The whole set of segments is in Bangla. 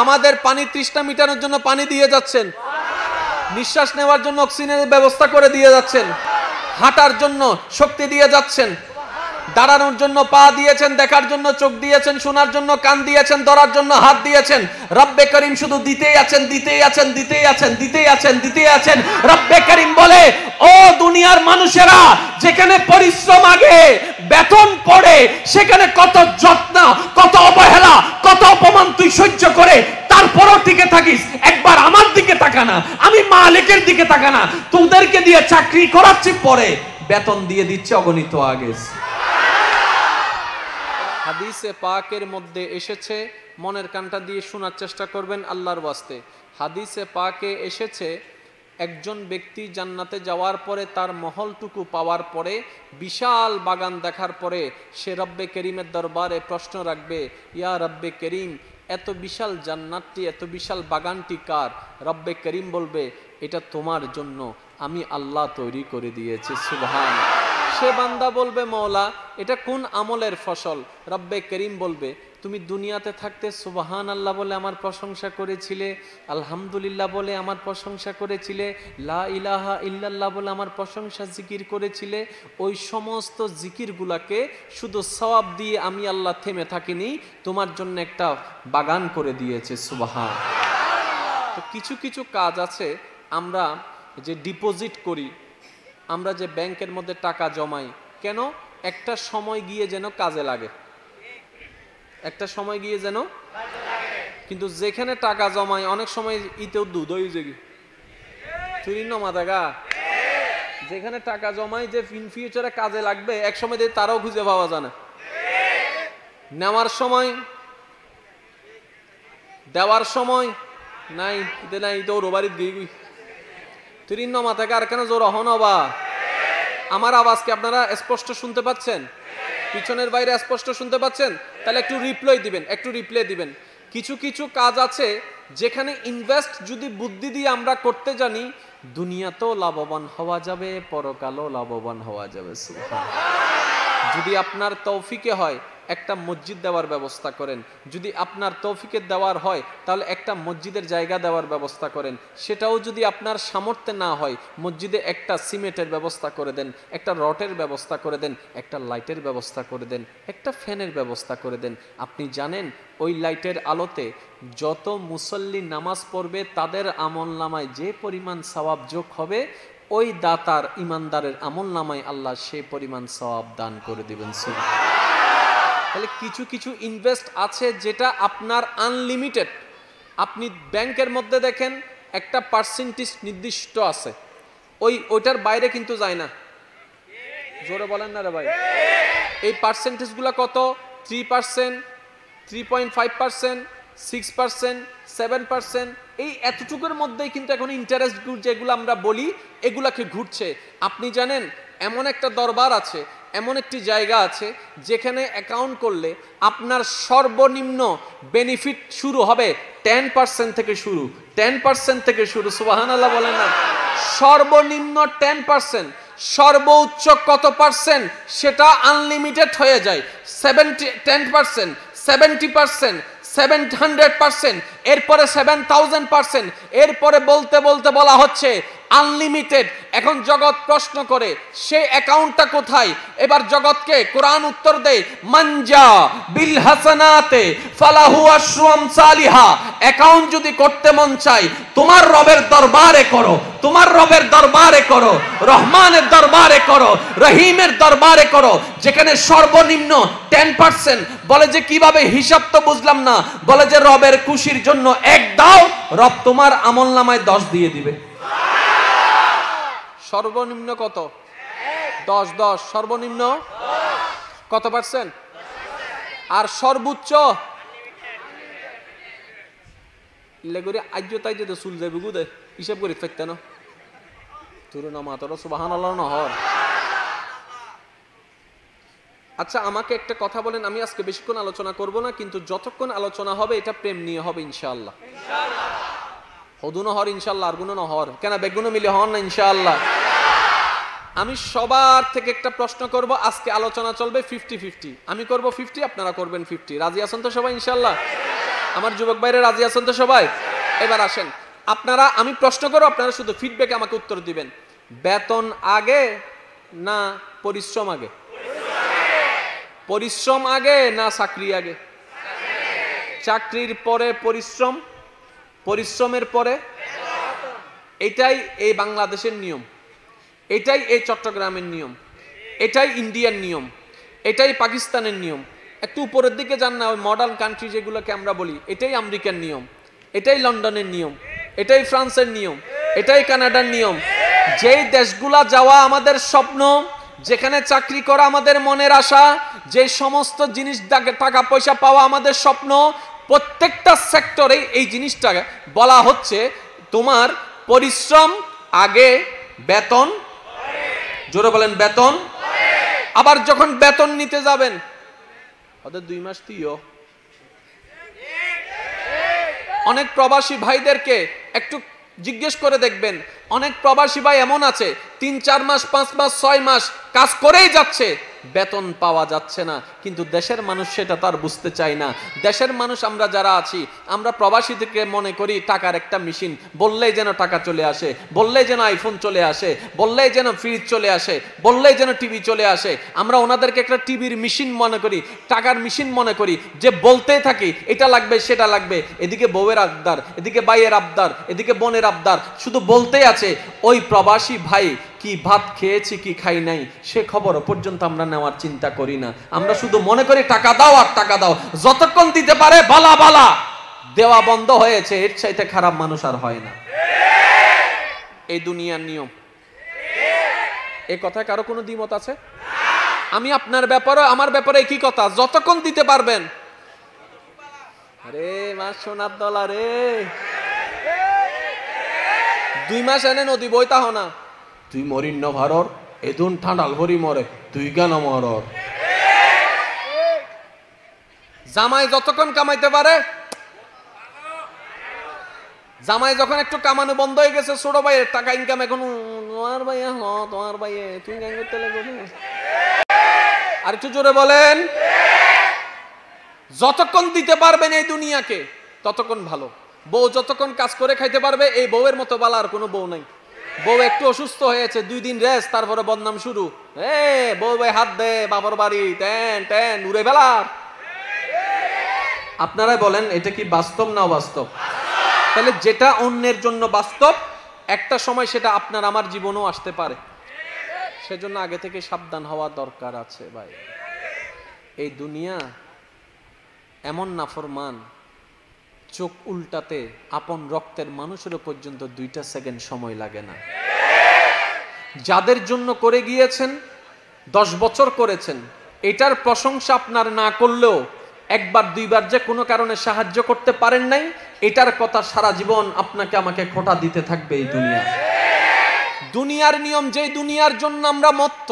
আমাদের পানি তৃষ্ণা মিটানোর জন্য পানি দিয়ে যাচ্ছেন, নিঃশ্বাস নেওয়ার জন্য অক্সিজেনের ব্যবস্থা করে দিয়ে যাচ্ছেন, হাঁটার জন্য শক্তি দিয়ে যাচ্ছেন, দাঁড়ানোর জন্য পা দিয়েছেন, দেখার জন্য চোখ দিয়েছেন, শোনার জন্য কান দিয়েছেন, ধরার জন্য হাত দিয়েছেন। রব্বে করিম শুধু দিতেই আছেন, দিতেই আছেন, দিতেই আছেন, দিতেই আছেন, দিতেই আছেন। রব্বে করিম বলে, ও দুনিয়ার মানুষেরা, যেখানে পরিশ্রম আগে বেতন পড়ে, সেখানে কত যত্ন, কত অবহেলা, কত অপমান তুই সহ্য করে তারপরও টিকে থাকিস। একবার আমার দিকে তাকা না, আমি মালিকের দিকে তাকা না। তোদেরকে দিয়ে চাকরি করাচ্ছি, পরে বেতন দিয়ে দিচ্ছে অগণিত আগে। হাদিসে পাকের মধ্যে এসেছে, মনের কানটা দিয়ে শোনার চেষ্টা করবেন আল্লাহর ওয়াস্তে। হাদিসে পাকে এসেছে, একজন ব্যক্তি জান্নাতে যাওয়ার পরে, তার মহলটুকু পাওয়ার পরে, বিশাল বাগান দেখার পরে সে রব্বে করিমের দরবারে প্রশ্ন রাখবে, ইয়া রব্বে করিম, এত বিশাল জান্নাতটি, এত বিশাল বাগানটি কার? রব্বে করিম বলবে, এটা তোমার জন্য আমি আল্লাহ তৈরি করে দিয়েছি। সুবহান। সে বান্দা বলবে, মওলা, এটা কোন আমলের ফসল? রব্বে করিম বলবে, তুমি দুনিয়াতে থাকতে সুবহান আল্লাহ বলে আমার প্রশংসা করেছিলে, আলহামদুলিল্লাহ বলে আমার প্রশংসা করেছিলে, লা ইলাহা ইল্লাল্লাহ বলে আমার প্রশংসা জিকির করেছিলে। ওই সমস্ত জিকিরগুলাকে শুধু সওয়াব দিয়ে আমি আল্লাহ থেমে থাকিনি, তোমার জন্য একটা বাগান করে দিয়েছে। সুবহান। তো কিছু কিছু কাজ আছে, আমরা যে ডিপোজিট করি, আমরা যে ব্যাংকের মধ্যে টাকা জমাই, কেন? একটা সময় গিয়ে যেন কাজে লাগে, একটা সময় গিয়ে যেন। কিন্তু যেখানে টাকা জমাই, অনেক সময় ইতেও দুধ হয়ে যায়, যেখানে টাকা জমাই যে ইন ফিউচারে কাজে লাগবে, এক সময় দিয়ে তারাও খুঁজে পাওয়া যায় না। নেওয়ার সময়, দেওয়ার সময় নাই, ইতে নাই, ইতে ওর বাড়ির গিয়ে গুই তুই মাথা আর কেন জোর হনবা। আমার আওয়াজকে আপনারা স্পষ্ট শুনতে পাচ্ছেন? পিছনের বাইরে স্পষ্ট শুনতে পাচ্ছেন? তাহলে একটু রিপ্লাই দিবেন, একটু রিপ্লাই দিবেন। কিছু কিছু কাজ আছে যেখানে ইনভেস্ট যদি বুদ্ধি দিয়ে আমরা করতে জানি, দুনিয়াতেও লাভবান হওয়া যাবে, পরকালেও লাভবান হওয়া যাবে। যদি আপনার তৌফিকে হয়, একটা মসজিদ দেওয়ার ব্যবস্থা করেন। যদি আপনার তৌফিকে দেওয়ার হয়, তাহলে একটা মসজিদের জায়গা দেওয়ার ব্যবস্থা করেন। সেটাও যদি আপনার সামর্থ্যে না হয়, মসজিদে একটা সিমেন্টের ব্যবস্থা করে দেন, একটা রটের ব্যবস্থা করে দেন, একটা লাইটের ব্যবস্থা করে দেন, একটা ফ্যানের ব্যবস্থা করে দেন। আপনি জানেন, ওই লাইটের আলোতে যত মুসল্লি নামাজ পড়বে, তাদের আমলনামায় যে পরিমাণ সওয়াব যোগ হবে, ওই দাতার ইমানদারের আমলনামায় আল্লাহ সেই পরিমাণ সওয়াব দান করে দিবেন। তাহলে কিছু কিছু ইনভেস্ট আছে যেটা আপনার আনলিমিটেড। আপনি ব্যাংকের মধ্যে দেখেন একটা পার্সেন্টেজ নির্দিষ্ট আছে, ওইটার বাইরে কিন্তু যায় না। জোরে বলেন না রে ভাই। এই পার্সেন্টেজগুলো কত? 3%, 3.5%, 6%, 7%, এই এতটুকুর মধ্যেই কিন্তু এখন ইন্টারেস্ট যেগুলো আমরা বলি, এগুলাকে ঘুরছে। আপনি জানেন, এমন একটা দরবার আছে, এমন একটি জায়গা আছে যেখানে অ্যাকাউন্ট করলে আপনার সর্বনিম্ন বেনিফিট শুরু হবে 10% থেকে শুরু, 10% থেকে শুরু। সুবহানাল্লাহ বলেন না। সর্বনিম্ন 10%, সর্বোচ্চ কত পার্সেন্ট সেটা আনলিমিটেড হয়ে যায়। 10%, 70%, 700%, এরপরে 7000%, এরপরে বলতে বলতে বলা হচ্ছে আনলিমিটেড। এখন জগৎ প্রশ্ন করে, সে অ্যাকাউন্টটা কোথায়? এবার জগৎকে কোরআন উত্তর দেয়, মানজা বিল হাসানাতে ফালাহু আশরু আমসালিহা। অ্যাকাউন্ট যদি করতে মন চাই, তোমার রবের দরবারে করো, তোমার রবের দরবারে করো, রহমানের দরবারে করো, রহিমের দরবারে করো, যেখানে সর্বনিম্ন 10%। বলে যে কিভাবে? হিসাব তো বুঝলাম না। বলে যে রবের খুশির জন্য 1 দাও, রব তোমার আমলনামায় 10 দিয়ে দিবে। সর্বনিম্ন কত? 10, সর্বনিম্ন কত পার্সেন্ট? আর সর্বোচ্চ লেগুরি আজ তাই যে চুল যাবে গুদে হিসাব করি থাকতে না তোর না মা, তোর সুবহানাল্লাহ না হর। আচ্ছা, আমাকে একটা কথা বলেন, আমি আজকে বেশিক্ষণ আলোচনা করব না, কিন্তু যতক্ষণ আলোচনা হবে এটা প্রেম নিয়ে হবে ইনশাআল্লাহ। হদুনো হর ইনশাআল্লাহ, আর গুনো না হর কেন, বেগুনো মিলে হন না ইনশাআল্লাহ। আমি সবার থেকে একটা প্রশ্ন করব, আজকে আলোচনা চলবে 50-50। আমি করব 50, আপনারা করবেন 50। রাজি আছেন তো সবাই ইনশাআল্লাহ? আমার যুবক ভাইরা রাজি আছেন তো সবাই? এবার আসেন, আপনারা, আমি প্রশ্ন করব, আপনারা শুধু ফিডব্যাক আমাকে উত্তর দিবেন। বেতন আগে না পরিশ্রম আগে? পরিশ্রম আগে না চাকরি আগে? চাকরির পরে পরিশ্রম, পরিশ্রমের পরে, এটাই এই বাংলাদেশের নিয়ম, এটাই এই চট্টগ্রামের নিয়ম, এটাই ইন্ডিয়ার নিয়ম, এটাই পাকিস্তানের নিয়ম। একটু উপরের দিকে যান না, ওই মডার্ন কান্ট্রি যেগুলোকে আমরা বলি, এটাই আমেরিকার নিয়ম, এটাই লন্ডনের নিয়ম, এটাই ফ্রান্সের নিয়ম, এটাই কানাডার নিয়ম। যেই দেশগুলা যাওয়া আমাদের স্বপ্ন, যেখানে চাকরি করা আমাদের মনের আশা, যে সমস্ত জিনিস টাকা পয়সা পাওয়া আমাদের স্বপ্ন, প্রত্যেকটা সেক্টরে এই জিনিসটা বলা হচ্ছে তোমার পরিশ্রম আগে, বেতন, জোরে বলেন বেতন। আবার যখন বেতন নিতে যাবেন, ওদের 2 মাস দিও। অনেক প্রবাসী ভাইদেরকে একটু জিজ্ঞেস করে দেখবেন, অনেক প্রবাসী ভাই এমন আছে 3-4 মাস, 5 মাস, 6 মাস কাজ করেই যাচ্ছে, বেতন পাওয়া যাচ্ছে না। কিন্তু দেশের মানুষ সেটা তার বুঝতে চায় না। দেশের মানুষ আমরা যারা আছি, আমরা প্রবাসীদেরকে মনে করি টাকার একটা মেশিন, বললেই যেন টাকা চলে আসে, বললেই যেন আইফোন চলে আসে, বললেই যেন ফ্রিজ চলে আসে, বললেই যেন টিভি চলে আসে। আমরা ওনাদেরকে একটা টিভির মেশিন মনে করি, টাকার মেশিন মনে করি, যে বলতেই থাকি এটা লাগবে সেটা লাগবে। এদিকে বউয়ের আবদার, এদিকে ভাইয়ের আবদার, এদিকে বোনের আবদার, শুধু বলতেই আছে। ওই প্রবাসী ভাই কি ভাত খেয়েছি কি খাই নাই সে খবর পর্যন্ত আমরা নেওয়ার চিন্তা করি না। আমরা শুধু মনে করি টাকা দাও আর টাকা দাও, যতক্ষণ দিতে পারে বালা বালা, দেওয়া বন্ধ হয়েছে, এর চাইতে খারাপ মানুষ আর হয় না। এই দুনিয়ার নিয়ম। এই কথায় কারো কোনো দ্বিমত আছে? আমি আপনার ব্যাপারে, আমার ব্যাপারে কি কথা, যতক্ষণ দিতে পারবেন। আরে মা সোনার দলা রে, 2 মাস এনে নদী বইতা হ না, তুই মরিন ন ভারর, এদুন ঠান্ডাল ভরি মরে, তুই কেন মরর। জামাই যতক্ষণ কামাইতে পারে, জামাই যখন একটু কামানো বন্ধ হয়ে গেছে, ছোট ভাইয়ের টাকা ইনকাম এখন তোমার ভাইয়া, তোমার ভাইয়ে তুই গান করতে লাগবে। আর একটু জোরে বলেন। যতক্ষণ দিতে পারবেন এই দুনিয়াকে ততক্ষণ ভালো। বউ যতক্ষণ কাজ করে খাইতে পারবে, এই বউয়ের মতো বালা আর কোনো বউ নাই। বউ একটু অসুস্থ হয়েছে, 2 দিন রেস্ট, তারপরে বদনাম শুরু। বউ ভাই হাত দে, বাবার বাড়ি, টেন টেন উড়ে বেলার। আপনারাই বলেন এটা কি বাস্তব না অবাস্তব? তাহলে যেটা অন্যের জন্য বাস্তব, একটা সময় সেটা আপনার আমার জীবনেও আসতে পারে। সেজন্য আগে থেকে সাবধান হওয়া দরকার আছে ভাই। এই দুনিয়া এমন নাফরমান, চোখ উল্টাতে আপন রক্তের মানুষেরও পর্যন্ত 2টা সেকেন্ড সময় লাগে না। যাদের জন্য করে গিয়েছেন, 10 বছর করেছেন, এটার প্রশংসা আপনার না করলেও 1বার 2বার যে কোনো কারণে সাহায্য করতে পারেন নাই, এটার কথা সারা জীবন আপনাকে আমাকে খোঁটা দিতে থাকবে এই দুনিয়া। দুনিয়ার নিয়ম, যে দুনিয়ার জন্য আমরা মত্ত,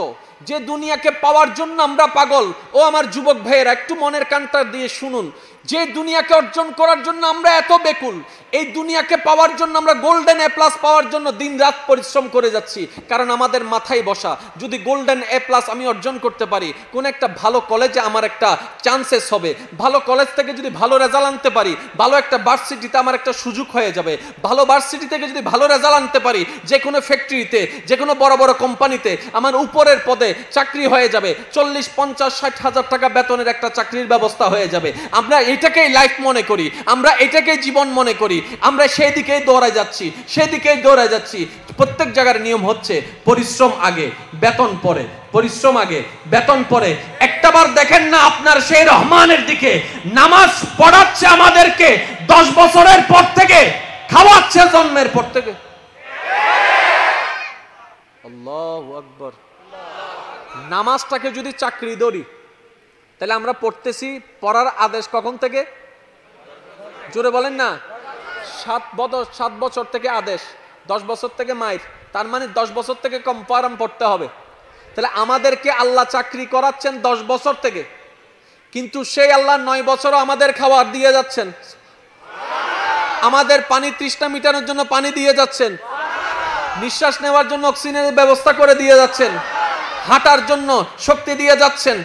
যে দুনিয়াকে পাওয়ার জন্য আমরা পাগল। ও আমার যুবক ভাইয়েরা, একটু মনের কানটা দিয়ে শুনুন। যে দুনিয়াকে অর্জন করার জন্য আমরা এত বেকুল, এই দুনিয়াকে পাওয়ার জন্য আমরা গোল্ডেন এ প্লাস পাওয়ার জন্য দিন রাত পরিশ্রম করে যাচ্ছি। কারণ আমাদের মাথায় বসা, যদি গোল্ডেন এ প্লাস আমি অর্জন করতে পারি, কোন একটা ভালো কলেজে আমার একটা চান্সেস হবে, ভালো কলেজ থেকে যদি ভালো রেজাল্ট আনতে পারি, ভালো একটা ভার্সিটিতে আমার একটা সুযোগ হয়ে যাবে, ভালো ভার্সিটি থেকে যদি ভালো রেজাল্ট আনতে পারি, যে কোনো ফ্যাক্টরিতে, যে কোনো বড় বড় কোম্পানিতে আমার উপরের পদে চাকরি হয়ে যাবে, 40, 50, 60 হাজার টাকা বেতনের একটা চাকরির ব্যবস্থা হয়ে যাবে। আমরা এটাকেই লাইফ মনে করি, আমরা এটাকেই জীবন মনে করি, আমরা সেই দিকেই দৌড়ায় যাচ্ছি, সেদিকেই দৌড়ায় যাচ্ছি। প্রত্যেক জায়গার নিয়ম হচ্ছে পরিশ্রম আগে, বেতন পরে। পরিশ্রম আগে, বেতন পরে। একটাবার দেখেন না আপনার সেই রহমানের দিকে, নামাজ পড়াচ্ছে আমাদেরকে 10 বছরের পর থেকে, খাওয়াচ্ছে জন্মের পর থেকে। আল্লাহু আকবার। নামাজটাকে যদি চাকরি ধরি, তাহলে আমরা পড়তেছি, পড়ার আদেশ কখন থেকে? জোরে বলেন না। 7 বছর থেকে আদেশ, 10 বছর থেকে মাইর। তার মানে 10 বছর থেকে কম্পারাম পড়তে হবে। তাহলে আমাদেরকে আল্লাহ চাকরি করাচ্ছেন 10 বছর থেকে, কিন্তু সেই আল্লাহ 9 বছরও আমাদের খাবার দিয়ে যাচ্ছেন, আমাদের পানি তৃষ্ণা মিটানোর জন্য পানি দিয়ে যাচ্ছেন, নিঃশ্বাস নেওয়ার জন্য অক্সিজেনের ব্যবস্থা করে দিয়ে যাচ্ছেন, হাঁটার জন্য শক্তি দিয়ে যাচ্ছেন।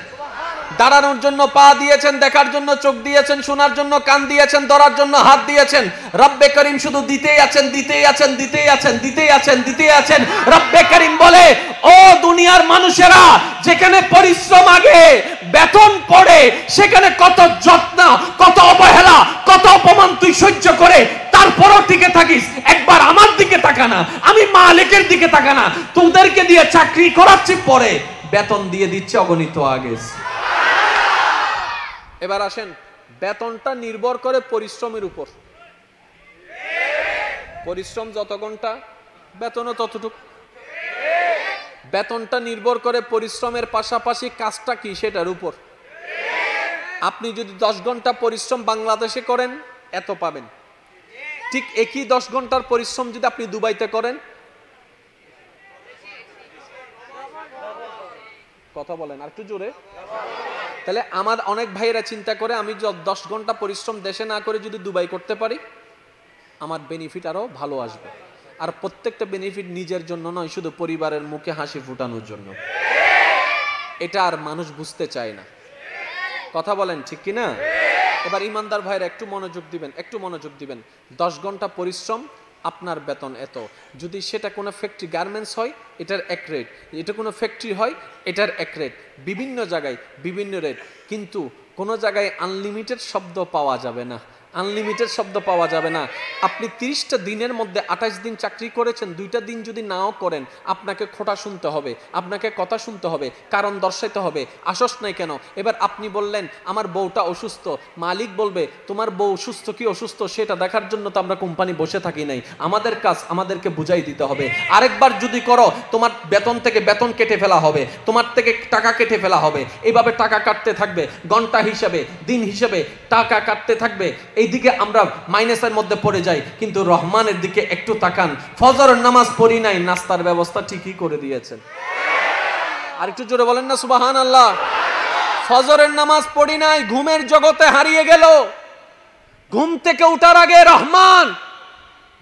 দাঁড়ানোর জন্য পা দিয়েছেন, দেখার জন্য চোখ দিয়েছেন, শোনার জন্য কান দিয়েছেন, ধরার জন্য হাত দিয়েছেন। রব্বে করিম শুধু দিতেই আছেন, দিতেই আছেন, দিতেই আছেন, দিতেই আছেন, দিতেই আছেন। রব্বে করিম বলে, ও দুনিয়ার মানুষেরা, যেখানে পরিশ্রম আগে বেতন পড়ে, সেখানে কত যত্ন, কত অবহেলা, কত অপমান তুই সহ্য করে তারপরও টিকে থাকিস। একবার আমার দিকে তাকা না, আমি মালিকের দিকে তাকা না। তোদেরকে দিয়ে চাকরি করাচ্ছি, পরে বেতন দিয়ে দিচ্ছে অগণিত আগে। এবার আসেন, বেতনটা নির্ভর করে পরিশ্রমের উপর। পরিশ্রম যত ঘন্টা, বেতনও ততটুকু। বেতনটা নির্ভর করে পরিশ্রমের পাশাপাশি কাজটা কি সেটার উপর। আপনি যদি 10 ঘন্টা পরিশ্রম বাংলাদেশে করেন, এত পাবেন। ঠিক একই 10 ঘন্টার পরিশ্রম যদি আপনি দুবাইতে করেন, কথা বলেন আর একটু জোরে। তাহলে আমার অনেক ভাইয়েরা চিন্তা করে, আমি 10 ঘন্টা পরিশ্রম দেশে না করে যদি দুবাই করতে পারি, আমার বেনিফিট আরো ভালো আসবে। আর প্রত্যেকটা বেনিফিট নিজের জন্য নয়, শুধু পরিবারের মুখে হাসি ফুটানোর জন্য। এটা আর মানুষ বুঝতে চায় না। কথা বলেন ঠিক কি না? এবার ইমানদার ভাইরা একটু মনোযোগ দিবেন, একটু মনোযোগ দিবেন। 10 ঘন্টা পরিশ্রম, আপনার বেতন এত। যদি সেটা কোনো ফ্যাক্টরি গার্মেন্টস হয়, এটার এক রেট। এটা কোনো ফ্যাক্টরি হয়, এটার এক রেট। বিভিন্ন জায়গায় বিভিন্ন রেট। কিন্তু কোনো জায়গায় আনলিমিটেড শব্দ পাওয়া যাবে না, আনলিমিটেড শব্দ পাওয়া যাবে না। আপনি 30টা দিনের মধ্যে 28 দিন চাকরি করেছেন, 2টা দিন যদি নাও করেন, আপনাকে খোটা শুনতে হবে, আপনাকে কথা শুনতে হবে, কারণ দর্শাইতে হবে, আসস নাই কেন। এবার আপনি বললেন আমার বউটা অসুস্থ, মালিক বলবে তোমার বউ সুস্থ কি অসুস্থ সেটা দেখার জন্য তো আমরা কোম্পানি বসে থাকি নাই, আমাদের কাজ আমাদেরকে বুঝাই দিতে হবে। আরেকবার যদি করো, তোমার বেতন থেকে বেতন কেটে ফেলা হবে, তোমার থেকে টাকা কেটে ফেলা হবে। এইভাবে টাকা কাটতে থাকবে, ঘন্টা হিসেবে, দিন হিসেবে টাকা কাটতে থাকবে। এইদিকে আমরা মাইনাসের মধ্যে পড়ে যাই। কিন্তু রহমানের দিকে একটু তাকান, ফজরের নামাজ পড়ি নাই, নাস্তার ব্যবস্থা ঠিকই করে দিয়েছেন। আর একটু জোরে বলেন না সুবহানাল্লাহ। ফজরের নামাজ পড়ি নাই, ঘুমের জগতে হারিয়ে গেল, ঘুম থেকে উঠার আগে রহমান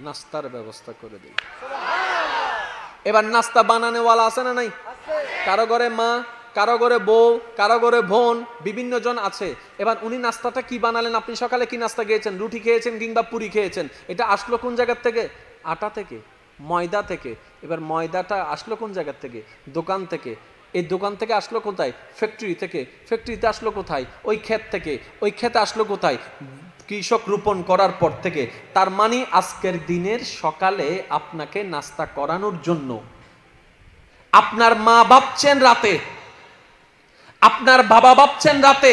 নাস্তার ব্যবস্থা করে দিল। এবার নাস্তা বানানোওয়ালা আছে না নাই? কারো ঘরে মা, কারো ঘরে বউ, কারো ঘরে বোন, বিভিন্ন জন আছে। এবার উনি নাস্তাটা কি বানালেন? আপনি সকালে কি নাস্তা খেয়েছেন? রুটি খেয়েছেন কিংবা পুরি খেয়েছেন। এটা আসলো কোন জায়গা থেকে? আটা থেকে, ময়দা থেকে। এবার ময়দাটা আসলো কোন জায়গা থেকে? দোকান থেকে। এই দোকান থেকে আসলো কোথায়? ফ্যাক্টরি থেকে। ফ্যাক্টরিতে আসলো কোথায়? ওই ক্ষেত থেকে। ওই ক্ষেতে আসলো কোথায়? কৃষক রোপণ করার পর থেকে। তার মানে আজকের দিনের সকালে আপনাকে নাস্তা করানোর জন্য আপনার মা ভাবছেন রাতে, আপনার বাবা ভাবছেন রাতে,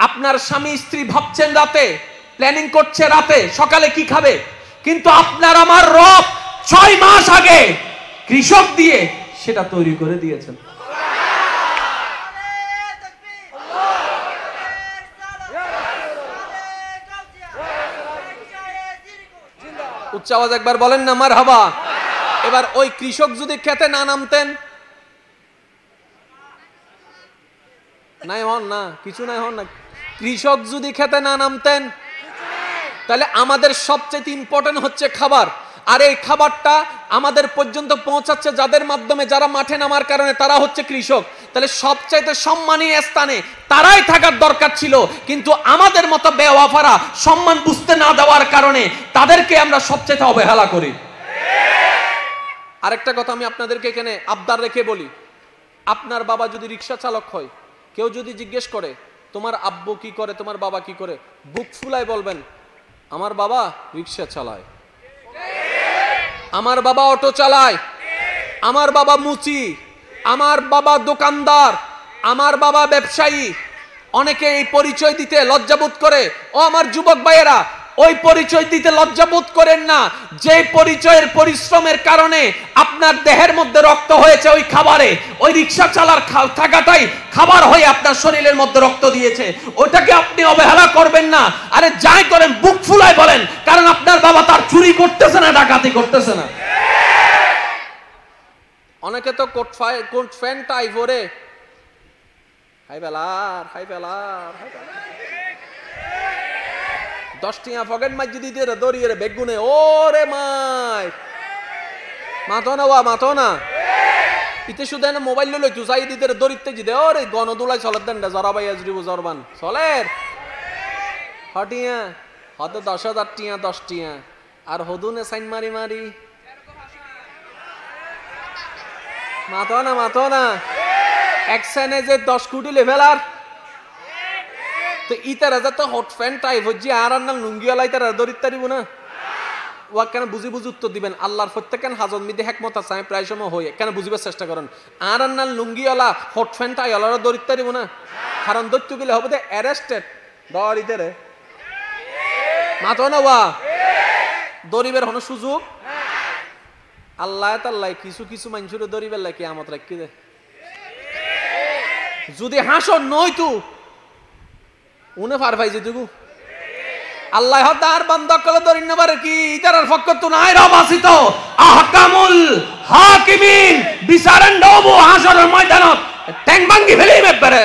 আপনার স্বামী স্ত্রী ভাবছেন রাতে, প্ল্যানিং করছে রাতে সকালে কি খাবে। কিন্তু আপনার আমার রব 6 মাস আগে কৃষক দিয়ে সেটা তৈরি করে দিয়েছেন। উচ্চ আওয়াজ একবার বলেন না মারহাবা। এবার ওই কৃষক যদি খেতে না নামতেন, নাই হন না, কিছু নাই হন না, কৃষক যদি খেতে না নামতেন, তাহলে আমাদের সবচেয়ে ইম্পর্টেন্ট হচ্ছে খাবার। আর এই খাবারটা আমাদের পর্যন্ত পৌঁছাচ্ছে যাদের মাধ্যমে, যারা মাঠে নামার কারণে, তারা হচ্ছে কৃষক। তাহলে সবচাইতে সম্মানীয় স্থানে তারাই থাকার দরকার ছিল। কিন্তু আমাদের মতো বেওয়াফারা সম্মান বুঝতে না দেওয়ার কারণে তাদেরকে আমরা সবচাইতে অবহেলা করি। আরেকটা কথা আমি আপনাদেরকে এখানে আবদার রেখে বলি, আপনার বাবা যদি রিক্সা চালক হয়, কেউ যদি জিজ্ঞেস করে তোমার আব্বু কি করে, তোমার বাবা কি করে, বুক ফুলায় বলবেন আমার বাবা রিক্সা চালায়, আমার বাবা অটো চালায়, আমার বাবা মুচি, আমার বাবা দোকানদার, আমার বাবা ব্যবসায়ী। অনেকে এই পরিচয় দিতে লজ্জাবোধ করে। ও আমার যুবক ভাইয়েরা, ওই পরিচয় দিতে লজ্জাবোধ করেন না। যে পরিচয়ের পরিশ্রমের কারণে আপনার দেহের মধ্যে রক্ত হয়েছে ওই খাবারে, ওই রিক্সা চালার থাকাটাই খাবার হয়ে আপনার শরীরের মধ্যে রক্ত দিয়েছে, ওটাকে আপনি অবহেলা করবেন না। আরে যাই করেন বুক ফুলায় বলেন, কারণ আপনার বাবা তার চুরি করতেছে না, ডাকাতি করতেছে না। অনেকে তো কোট ফ্যান টাই পরে হাই বেলার, হাই বেলার, হাই বেলার 10 টিয়া পকেট মাই যদি দিয়ে দড়িয়ে বেগুনে, ওরে মাই মাথো না, ওয়া মাথো না। ইতে শুধু এনে মোবাইল লই তুই চাই দিতে দরিতে জিদে ওরে গণদোলাই চলের দেন জরাবাই আজরিব জরবান চলের হটিয়া হত 10,000 টিয়া 10 টিয়া আর হদুনে সাইন মারি মারি মাতো না এক সেনে যে 10 কোটি লেভেলার তো ইতারা যা তো হট ফ্যান টাইপ হচ্ছে আর না লুঙ্গিওয়ালাই তারা দরিত তারিব না ওয়া কেন বুঝি উত্তর দিবেন আল্লাহর প্রত্যেকেন হাজত মিদে হেকমত আছে আমি প্রায় সময় হই কেন বুঝিবার চেষ্টা করেন আর না লুঙ্গিওয়ালা হট ফ্যান টাইওয়ালারা দরিত তারিব না কারণ দৈত্য গেলে হবে যে অ্যারেস্টেড দরিতে রে মাতো না ওয়া দরিবের হন সুযোগ আল্লাহ তাল্লাহ কিছু কিছু মানুষের দরিবের লাগে কিয়ামত রাখি দে যদি হাসো নই তু উনে পার পাই যেতুকু আল্লাহ তার বান্দা কলে দরিন পারে কি ইতারার ফক্কর তো নাই রবাসিত আহকামুল হাকিমিন বিচারেন ডবো হাসরের ময়দানত ট্যাং ভাঙ্গি ফেলেই মেপারে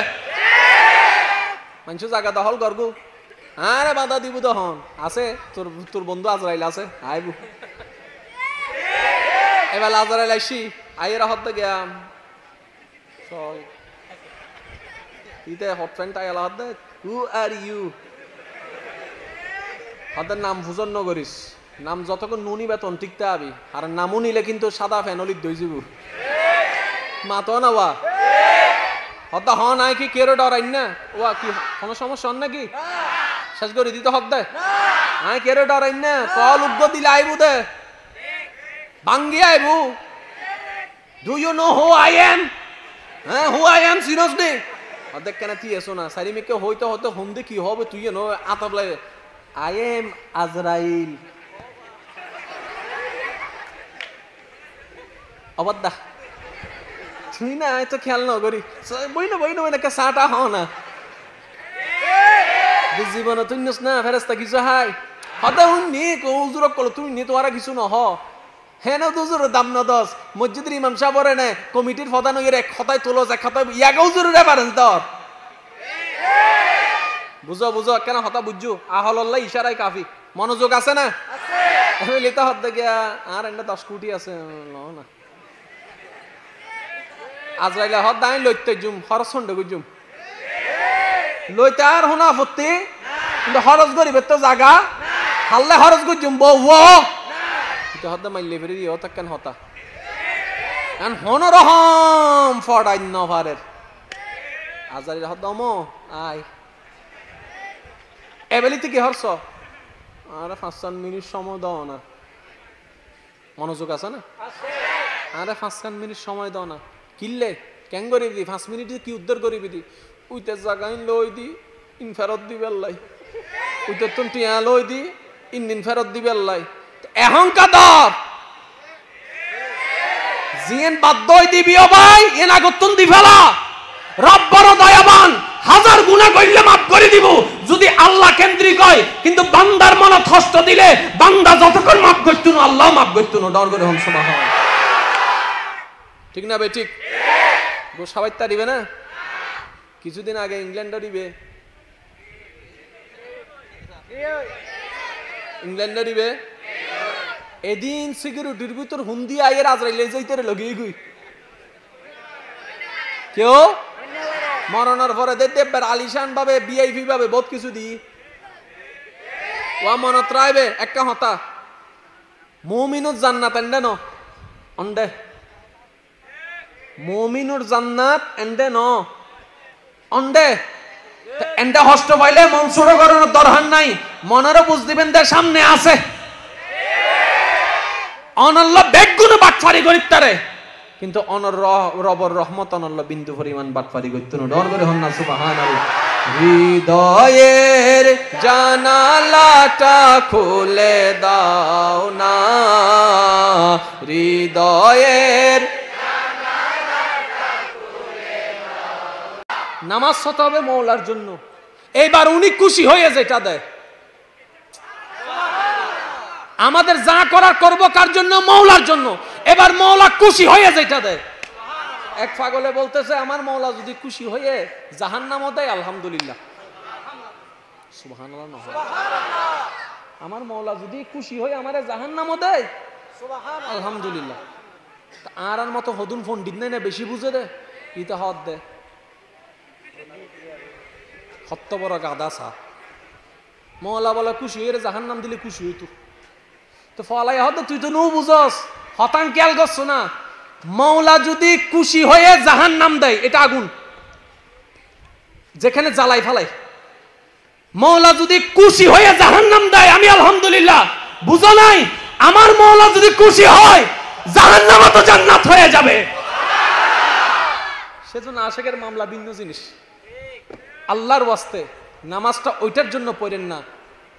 মানুষ জায়গা দখল করগু আরে বাধা দিব দহন আছে তোর বন্ধু আজরাইল আছে আইবু এবার আজরাইল আইসি আইয়েরা হতে গিয়াম ইতে হট ফ্রেন্ড আইলা হতে হু আর ইউ হদের নাম ভুজন নগরিস নাম যতক্ষণ নুনি বেতন টিকতে আবি আর নামও নিলে কিন্তু সাদা ফ্যানলিত দই যাব মাতো না ওয়া হদ হ নাই কি কেরো ডরাইন না ওয়া কি কোনো সমস্যা নাকি শেষ করে দিতে হদ দে আই কেরো ডরাইন না কল উগ্গ দিলে আইবু দে বাঙ্গি আইবু do you know who I am হ্যাঁ হু আই এম সিরিয়াসলি অর্ধেক কেন তুই এসো না সারিমিকে হইতে হতে হুমদে কি হবে তুই নো আতাবলাই আই এম আজরাইল অবদ্দা তুই না তো খেয়াল ন করি বই না একটা চাটা হও না জীবন তুই নস না ফেরেস্তা কিছু হাই হতে হুননি উজুরক কল তুই নি তোরা কিছু নহ হেন দুজুর দাম ন দশ মসজিদের ইমাম সাহেব নে কমিটির প্রধান হইয়ে এক খাতায় তোলো এক খাতায় ইয়াকে উজুরে পারেন তোর বুঝো কেন হতা বুঝছো আহল্লাহ ইশারাই কাফি মনোযোগ আছে না আমি লিতা হতে গিয়া আর একটা 10 কোটি আছে না আজরাইলা হদ দাই লইতে জুম খরচ হন্ডে গুজুম লইতে আর হোনা ফতি কিন্তু খরচ গরিবে তো জায়গা হাল্লে খরচ গুজুম বউ তো হদ মাইলে ফেরি দিও তাকেন হতা কারণ হনরহম ফড়াইন নভারের আজরাইলা হদ দমো আই এবেলিতে কি হরছ আরে 5 মিনিট সময় দাও না মনোযোগ আছে না আরে 5 মিনিট সময় দাও না কিল্লে কেন করিবি 5 মিনিট কি উদ্ধার করিবি দি উইতে জাগাইন লই দি ইন ফেরত দিবে আল্লাহ উইতে তুন টিয়া লই দি ইন ফেরত দিবে আল্লাহ এহংকার দর জিন বাদ্দই দিবিও ভাই এন আগতুন দি ফেলা রব বড় দয়াবান হাজার গুনাহ কইলে maaf করে দিব যদি আল্লাহ কেন্দ্রিক হয় কিন্তু বান্দার মনে কষ্ট দিলে বান্দা যতক্ষণ maaf করত না আল্লাহ maaf করত না ডর করে হম সুবহানাল্লাহ ঠিক না বে ঠিক গো সবাই তা দিবে না কিছুদিন আগে ইংল্যান্ডে দিবে এদিন সিকিউরিটির ভিতর হুন্দি আইয়ের আজরাইলে যাইতে লগিয়ে গই কেউ মরণের পরে দেববার আলিশান ভাবে ভিআইপি ভাবে বহুত কিছু দি ওয়া মনত রাইবে একটা হতা মুমিনুর জান্নাত এন্ডে ন অন্ডে মুমিনুর জান্নাত এন্ডে ন অন্ডে এন্ডে হস্ত পাইলে মনসুর করার দরকার নাই মনেরও বুঝ দিবেন দে সামনে আছে অনল্লাহ বেগুনে বাটফারি করিতারে কিন্তু অনর রবর রহমত অনল্লাহ বিন্দু পরিমাণ বাটফারি করতে না ডর করে হন না সুবহানাল্লাহ হৃদয়ের জানালাটা খুলে দাও না হৃদয়ের জানালাটা খুলে দাও নামাজ হতে হবে মওলার জন্য এইবার উনি খুশি হয়ে যেটা দেয় আমাদের যা করার করব কার জন্য মওলার জন্য এবার মওলা খুশি হয়ে যেটা দেয় এক পাগলে বলতেছে আমার মওলা যদি খুশি হয়ে জাহান্নামও দেয় আলহামদুলিল্লাহ সুবহানাল্লাহ সুবহানাল্লাহ আমার মওলা যদি খুশি হয়ে আমারে জাহান্নামও দেয় সুবহানাল্লাহ আলহামদুলিল্লাহ আর মতো হদুন ফোন দিন না বেশি বুঝে দে ইতে হদ দে হত্ত বড় গাদা সা মৌলা বলা খুশি হয়ে জাহান নাম দিলে খুশি হইতো তো ফলাই হদ তুই তো নো বুঝস হতাং খেয়াল করছো না মৌলা যদি খুশি হয়ে জাহান নাম দেয় এটা আগুন যেখানে জ্বালাই ফালাই মৌলা যদি খুশি হয়ে জাহান নাম দেয় আমি আলহামদুলিল্লাহ বুঝো নাই আমার মৌলা যদি খুশি হয় জাহান নামও তো জান্নাত হয়ে যাবে সেজন্য আশিকের মামলা ভিন্ন জিনিস আল্লাহর ওয়াস্তে নামাজটা ওইটার জন্য পড়েন না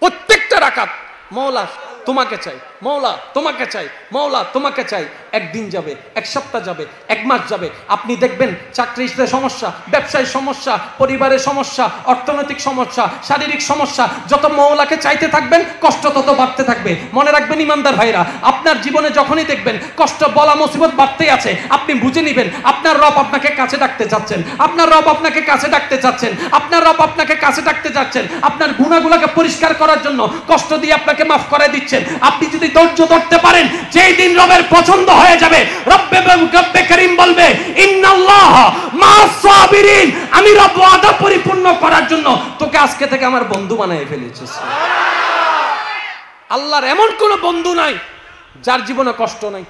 প্রত্যেকটা রাকাত মৌলা তোমাকে চাই মৌলা তোমাকে চাই মৌলা তোমাকে চাই একদিন যাবে এক সপ্তাহ যাবে এক মাস যাবে আপনি দেখবেন চাকরিতে সমস্যা ব্যবসায় সমস্যা পরিবারের সমস্যা অর্থনৈতিক সমস্যা শারীরিক সমস্যা যত মৌলাকে চাইতে থাকবেন কষ্ট তত বাড়তে থাকবে মনে রাখবেন ইমানদার ভাইরা আপনার জীবনে যখনই দেখবেন কষ্ট বলা মুসিবত বাড়তেই আছে আপনি বুঝে নেবেন আপনার রব আপনাকে কাছে ডাকতে চাচ্ছেন আপনার রব আপনাকে কাছে ডাকতে চাচ্ছেন আপনার রব আপনাকে কাছে ডাকতে চাচ্ছেন আপনার গুনাহগুলোকে পরিষ্কার করার জন্য কষ্ট দিয়ে আপনাকে মাফ করে দিচ্ছেন আপনি যদি ধৈর্য ধরতে পারেন যেই দিন রবের পছন্দ হয়ে যাবে রব্বে করিম বলবে ইন্নাল্লাহ মা'আস সাবিরিন আমি রব ওয়াদা পরিপূর্ণ করার জন্য তোকে আজকে থেকে আমার বন্ধু বানিয়ে ফেলেছি আল্লাহর এমন কোন বন্ধু নাই যার জীবনে কষ্ট নাই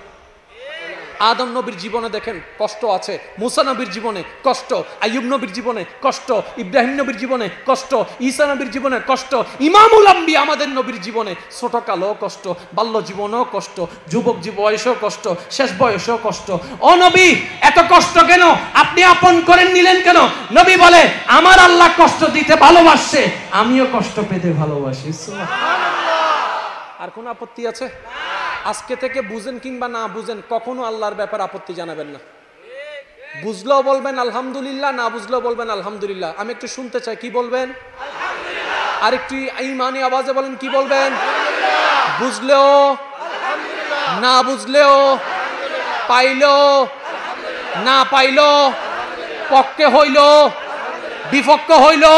আদম নবীর জীবনে দেখেন কষ্ট আছে মুসা নবীর জীবনে কষ্ট আইয়ুব নবীর জীবনে কষ্ট ইব্রাহিম নবীর জীবনে কষ্ট ঈসা নবীর জীবনে কষ্ট ইমামুল আম্বিয়া আমাদের নবীর জীবনে ছোটকালেও কষ্ট বাল্য জীবনেও কষ্ট যুবক বয়সেও কষ্ট শেষ বয়সেও কষ্ট ও নবী এত কষ্ট কেন আপনি আপন করে নিলেন কেন নবী বলে আমার আল্লাহ কষ্ট দিতে ভালোবাসে আমিও কষ্ট পেতে ভালোবাসি সুবহানাল্লাহ আর কোন আপত্তি আছে আজকে থেকে বুঝেন কিংবা না বুঝেন কখনো আল্লাহর ব্যাপারে আপত্তি জানাবেন না বুঝলেও বলবেন আলহামদুলিল্লাহ না বুঝলেও বলবেন আলহামদুলিল্লাহ আমি একটু শুনতে চাই কি বলবেন আলহামদুলিল্লাহ আর একটু ঈমানি আওয়াজে বলেন কি বলবেন আলহামদুলিল্লাহ বুঝলেও আলহামদুলিল্লাহ না বুঝলেও আলহামদুলিল্লাহ পাইলো আলহামদুলিল্লাহ না পাইলো পক্ষে হইলো বিপক্ষে হইলো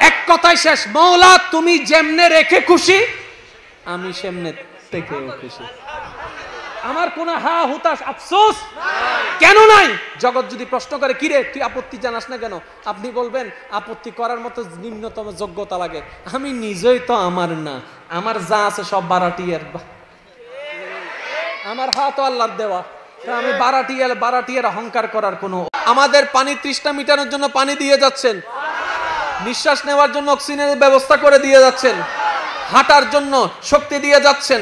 এক কথাই শেষ মওলা তুমি যেমনে রেখে খুশি আমি সেমনে থেকেও খুশি আমার কোন হা হুতাশ আফসোস কেন নাই জগৎ যদি প্রশ্ন করে কি রে তুই আপত্তি জানাস না কেন আপনি বলবেন আপত্তি করার মতো নিম্নতম যোগ্যতা লাগে আমি নিজেই তো আমার না আমার যা আছে সব বারাটিয়ার আমার হাত আল্লাহর দেওয়া আমি বারাটিয়ার অহংকার করার কোনো আমাদের পানি তৃষ্ণা মিটানোর জন্য পানি দিয়ে যাচ্ছেন নিঃশ্বাস নেওয়ার জন্য অক্সিজেনের ব্যবস্থা করে দিয়ে যাচ্ছেন হাঁটার জন্য শক্তি দিয়ে যাচ্ছেন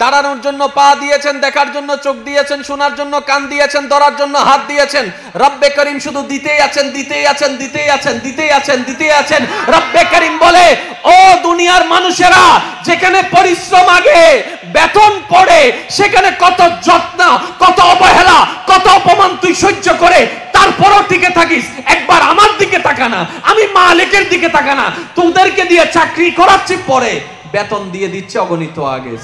দাঁড়ানোর জন্য পা দিয়েছেন দেখার জন্য চোখ দিয়েছেন শোনার জন্য কান দিয়েছেন ধরার জন্য হাত দিয়েছেন রব্বে করিম শুধু দিতেই আছেন দিতেই আছেন দিতেই আছেন দিতেই আছেন দিতেই আছেন রব্বে করিম বলে ও দুনিয়ার মানুষেরা যেখানে পরিশ্রম আগে বেতন পড়ে সেখানে কত যত্ন কত অবহেলা কত অপমান তুই সহ্য করে তারপরও টিকে থাকিস একবার আমার দিকে তাকা না আমি মালিকের দিকে তাকা না তোদেরকে দিয়ে চাকরি করাচ্ছি পরে বেতন দিয়ে দিচ্ছে অগণিত আগে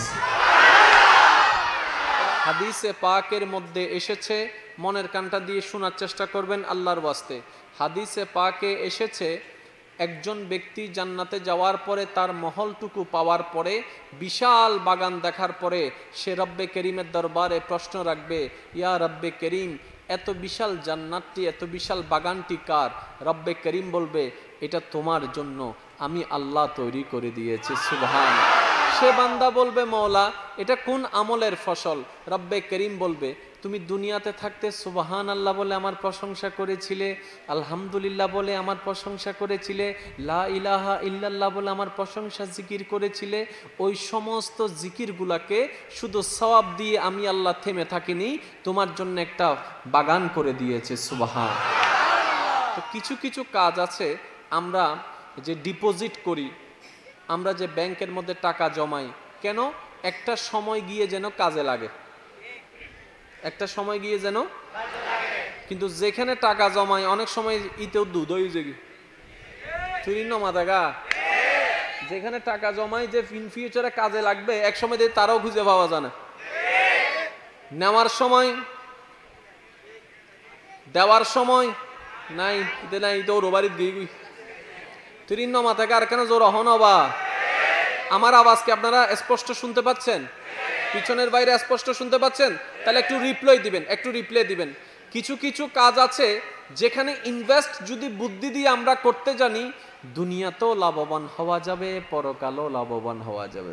হাদিসে পাকের মধ্যে এসেছে মনের কানটা দিয়ে শোনার চেষ্টা করবেন আল্লাহর ওয়াস্তে হাদিসে পাকে এসেছে একজন ব্যক্তি জান্নাতে যাওয়ার পরে তার মহলটুকু পাওয়ার পরে বিশাল বাগান দেখার পরে সে রব্বে করিমের দরবারে প্রশ্ন রাখবে ইয়া রব্বে করিম এত বিশাল জান্নাতটি এত বিশাল বাগানটি কার রব্বে করিম বলবে এটা তোমার জন্য আমি আল্লাহ তৈরি করে দিয়েছি সুবহান সে বান্দা বলবে মওলা এটা কোন আমলের ফসল রব্বে করিম বলবে তুমি দুনিয়াতে থাকতে সুবহানাল্লাহ বলে আমার প্রশংসা করেছিলে আলহামদুলিল্লাহ বলে আমার প্রশংসা করেছিলে লা ইলাহা ইল্লাল্লাহ বলে আমার প্রশংসা জিকির করেছিলে ওই সমস্ত জিকিরগুলাকে শুধু সওয়াব দিয়ে আমি আল্লাহ থেমে থাকিনি তোমার জন্য একটা বাগান করে দিয়েছে সুবহান তো কিছু কিছু কাজ আছে আমরা যে ডিপোজিট করি আমরা যে ব্যাংকের মধ্যে টাকা জমাই কেন একটা সময় গিয়ে যেন কাজে লাগে একটা সময় গিয়ে যেন কিন্তু যেখানে টাকা জমাই অনেক সময় ইতেও দুধ হয়ে যায় তুই মাথাগা যেখানে টাকা জমাই যে ইন ফিউচারে কাজে লাগবে এক সময় দিয়ে তারাও খুঁজে পাওয়া যায় না নেওয়ার সময় দেওয়ার সময় নাই ইতে নাই তো রোবারিত গই তুই মাথাগা আর কেন জোর হন বা আমার আওয়াজ কি আপনারা স্পষ্ট শুনতে পাচ্ছেন পিছনের বাইরে স্পষ্ট শুনতে পাচ্ছেন? তাহলে একটু রিপ্লাই দিবেন। কিছু কিছু কাজ আছে যেখানে ইনভেস্ট যদি বুদ্ধি দিয়ে আমরা করতে জানি, দুনিয়াতেও লাভবান হওয়া যাবে, পরকালেও লাভবান হওয়া যাবে।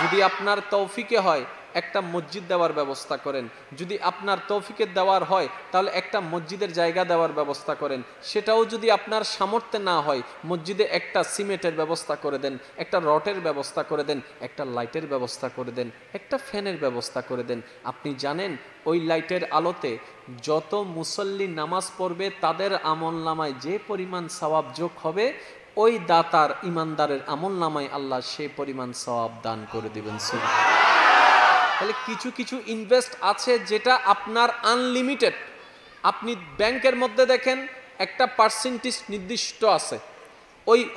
যদি আপনার তৌফিকে হয় একটা মসজিদ দেওয়ার ব্যবস্থা করেন, যদি আপনার তৌফিকে দেওয়ার হয় তাহলে একটা মসজিদের জায়গা দেওয়ার ব্যবস্থা করেন, সেটাও যদি আপনার সামর্থ্যে না হয় মসজিদে একটা সিমেন্টের ব্যবস্থা করে দেন, একটা রটের ব্যবস্থা করে দেন, একটা লাইটের ব্যবস্থা করে দেন, একটা ফ্যানের ব্যবস্থা করে দেন। আপনি জানেন ওই লাইটের আলোতে যত মুসল্লি নামাজ পড়বে তাদের আমলনামায় যে পরিমাণ সওয়াব যোগ হবে, ওই দাতার ইমানদারের আমলনামায় আল্লাহ সেই পরিমাণ সওয়াব দান করে দিবেন। তাহলে কিছু কিছু ইনভেস্ট আছে যেটা আপনার আনলিমিটেড। আপনি ব্যাংকের মধ্যে দেখেন একটা পার্সেন্টেজ নির্দিষ্ট আছে,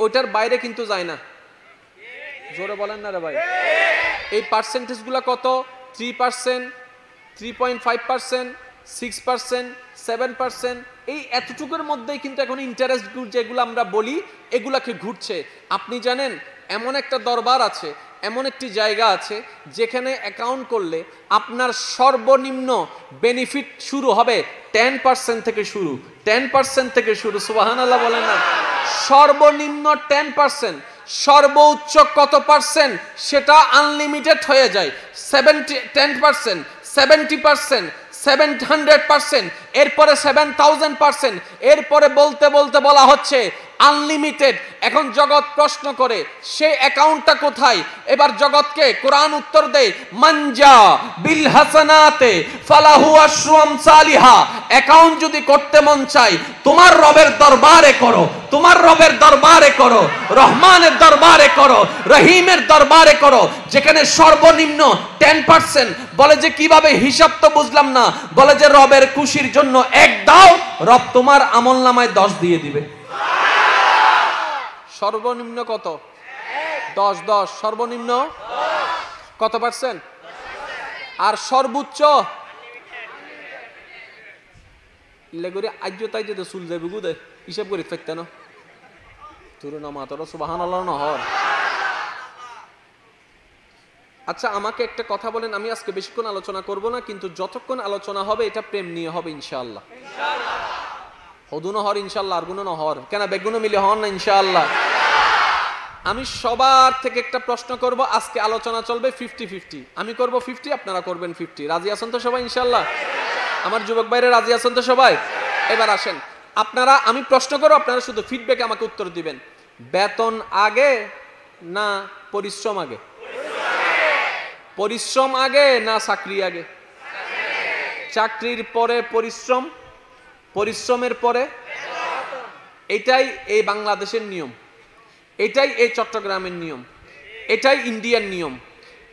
ওইটার বাইরে কিন্তু যায় না। জোরে বলেন না রে ভাই। এই পার্সেন্টেজগুলো কত? 3%, 3.5%, 6%, 7%, এই এতটুকুর মধ্যেই কিন্তু এখন ইন্টারেস্ট যেগুলো আমরা বলি এগুলাকে ঘুরছে। আপনি জানেন এমন একটা দরবার আছে, এমন একটি জায়গা আছে যেখানে অ্যাকাউন্ট করলে আপনার সর্বনিম্ন বেনিফিট শুরু হবে 10% থেকে শুরু, 10% থেকে শুরু। সুবহানাল্লাহ বলেন না। সর্বনিম্ন 10%, সর্বোচ্চ কত পার্সেন্ট সেটা আনলিমিটেড হয়ে যায়। 10%, 70%, 700%, এরপরে 7000%, এরপরে বলতে বলতে বলা হচ্ছে আনলিমিটেড। এখন জগৎ প্রশ্ন করে সেই অ্যাকাউন্টটা কোথায়? এবার জগৎকে কোরআন উত্তর দেয়, মানজা বিল হাসানাতে ফালাহু আশরু আমসালিহা। অ্যাকাউন্ট যদি করতে মন চাই তোমার রবের দরবারে করো, তোমার রবের দরবারে করো, রহমানের দরবারে করো, রহিমের দরবারে করো, যেখানে সর্বনিম্ন 10%। বলে যে কিভাবে? হিসাব তো বুঝলাম না। বলে যে রবের খুশির জন্য 1 দাও, রব তোমার আমলনামায় 10 দিয়ে দিবে। সর্বনিম্ন কত? 10। সর্বনিম্ন কত পার্সেন্ট? আর সর্বোচ্চ লেগুরি আজ্য তাই যে চুল যাবে গুদে হিসাব করি ফেকতে না তোর না মাতর সুবহানাল্লাহ নহর। আচ্ছা আমাকে একটা কথা বলেন, আমি আজকে বেশিক্ষণ আলোচনা করব না, কিন্তু যতক্ষণ আলোচনা হবে এটা প্রেম নিয়ে হবে ইনশাআল্লাহ। হদুনো হর ইনশাআল্লাহ, আর গুনো নহর কেন বেগুনো মিলে হন না ইনশাআল্লাহ। আমি সবার থেকে একটা প্রশ্ন করব, আজকে আলোচনা চলবে 50-50। আমি করব 50, আপনারা করবেন 50। রাজি আছেন তো সবাই ইনশাআল্লাহ? আমার যুবক ভাইরা রাজি আছেন তো সবাই? এবার আসেন আপনারা, আমি প্রশ্ন করব, আপনারা শুধু ফিডব্যাকে আমাকে উত্তর দিবেন। বেতন আগে না পরিশ্রম আগে? পরিশ্রম আগে না চাকরি আগে? চাকরির পরে পরিশ্রম, পরিশ্রমের পরে। এটাই এই বাংলাদেশের নিয়ম, এটাই এই চট্টগ্রামের নিয়ম, এটাই ইন্ডিয়ার নিয়ম,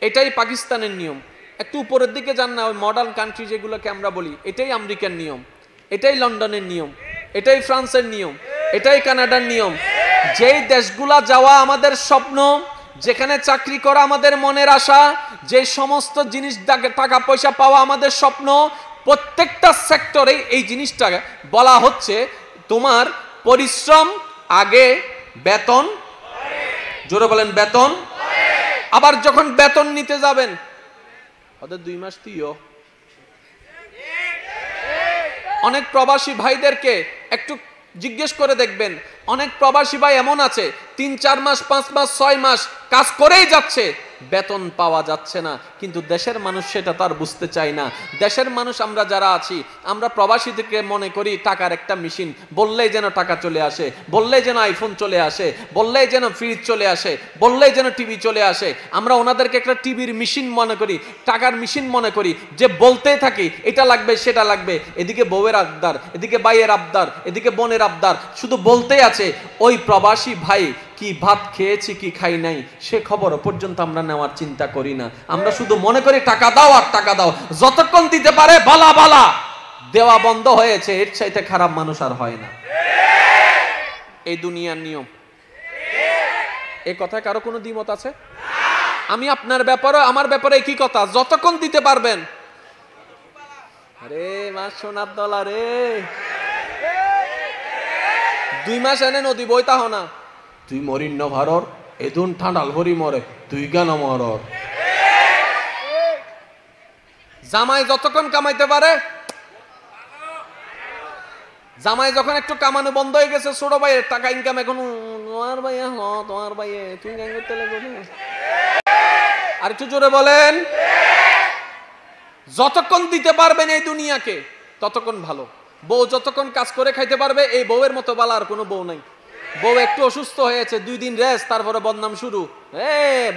এটাই পাকিস্তানের নিয়ম। একটু উপরের দিকে যান না, ওই মডার্ন কান্ট্রি যেগুলোকে আমরা বলি, এটাই আমেরিকার নিয়ম, এটাই লন্ডনের নিয়ম, এটাই ফ্রান্সের নিয়ম, এটাই কানাডার নিয়ম। যেই দেশগুলা যাওয়া আমাদের স্বপ্ন, যেখানে চাকরি করা আমাদের মনের আশা, যে সমস্ত জিনিস টাকা পয়সা পাওয়া আমাদের স্বপ্ন, প্রত্যেকটা সেক্টরে এই জিনিসটা বলা হচ্ছে তোমার পরিশ্রম আগে, বেতন, জোরে বলেন বেতন। আবার যখন বেতন নিতে যাবেন ওদের 2 মাস দিও। অনেক প্রবাসী ভাইদেরকে একটু জিজ্ঞেস করে দেখবেন, অনেক প্রবাসী ভাই এমন আছে 3-4 মাস, 5 মাস, 6 মাস কাজ করেই যাচ্ছে, বেতন পাওয়া যাচ্ছে না। কিন্তু দেশের মানুষ সেটা তার বুঝতে চায় না। দেশের মানুষ আমরা যারা আছি, আমরা প্রবাসীদেরকে মনে করি টাকার একটা মেশিন, বললেই যেন টাকা চলে আসে, বললেই যেন আইফোন চলে আসে, বললেই যেন ফ্রিজ চলে আসে, বললেই যেন টিভি চলে আসে। আমরা ওনাদেরকে একটা টিভির মেশিন মনে করি, টাকার মেশিন মনে করি, যে বলতেই থাকি এটা লাগবে সেটা লাগবে। এদিকে বউয়ের আবদার, এদিকে ভাইয়ের আবদার, এদিকে বোনের আবদার, শুধু বলতেই আছে। ওই প্রবাসী ভাই কি ভাত খেয়েছি কি খাই নাই সে খবর পর্যন্ত আমরা নেওয়ার চিন্তা করি না। আমরা শুধু মনে করি টাকা দাও আর টাকা দাও, যতক্ষণ দিতে পারে বালা বালা। দেওয়া বন্ধ হয়েছে, এর চাইতে খারাপ মানুষ আর হয় না। এই দুনিয়ার নিয়ম। এই কথায় কারো কোনো দ্বিমত আছে? আমি আপনার ব্যাপারে, আমার ব্যাপারে একই কথা, যতক্ষণ দিতে পারবেন। আরে মা সোনার দলা রে, 2 মাস এনে নদী বইতা হনা, তুই মরিন ন ভারর এদুন ঠান্ডাল ভরি মরে, তুই গান মরর। জামাই যতক্ষণ কামাইতে পারে, জামাই যখন একটু কামানো বন্ধ হয়ে গেছে, ছোট ভাইয়ের টাকা ইনকাম এখন তোমার ভাইয়া, তোমার ভাইয়ে তুমি গান করতে লাগবে। আর একটু জোরে বলেন। যতক্ষণ দিতে পারবেন এই দুনিয়াকে ততক্ষণ ভালো। বউ যতক্ষণ কাজ করে খাইতে পারবে, এই বউয়ের মতো বালা আর কোনো বউ নাই। বউ একটু অসুস্থ হয়েছে, 2 দিন রেস্ট, তারপরে বদনাম শুরু।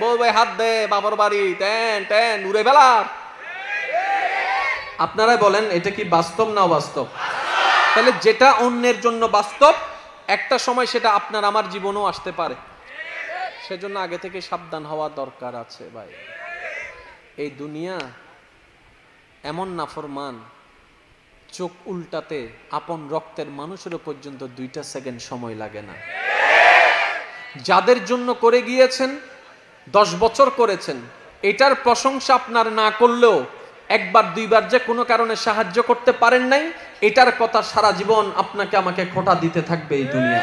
বউ ভাই হাত দে, বাবার বাড়ি, ট্যান ট্যান উড়ে বেলার। আপনারাই বলেন এটা কি বাস্তব না অবাস্তব? তাহলে যেটা অন্যের জন্য বাস্তব, একটা সময় সেটা আপনার আমার জীবনেও আসতে পারে। সেজন্য আগে থেকে সাবধান হওয়া দরকার আছে ভাই। এই দুনিয়া এমন নাফরমান, চোখ উল্টাতে আপন রক্তের মানুষেরও পর্যন্ত 2টা সেকেন্ড সময় লাগে না। যাদের জন্য করে গিয়েছেন, 10 বছর করেছেন, এটার প্রশংসা আপনার না করলেও একবার 2বার যে কোনো কারণে সাহায্য করতে পারেন নাই, এটার কথা সারা জীবন আপনাকে আমাকে খোঁটা দিতে থাকবে এই দুনিয়া।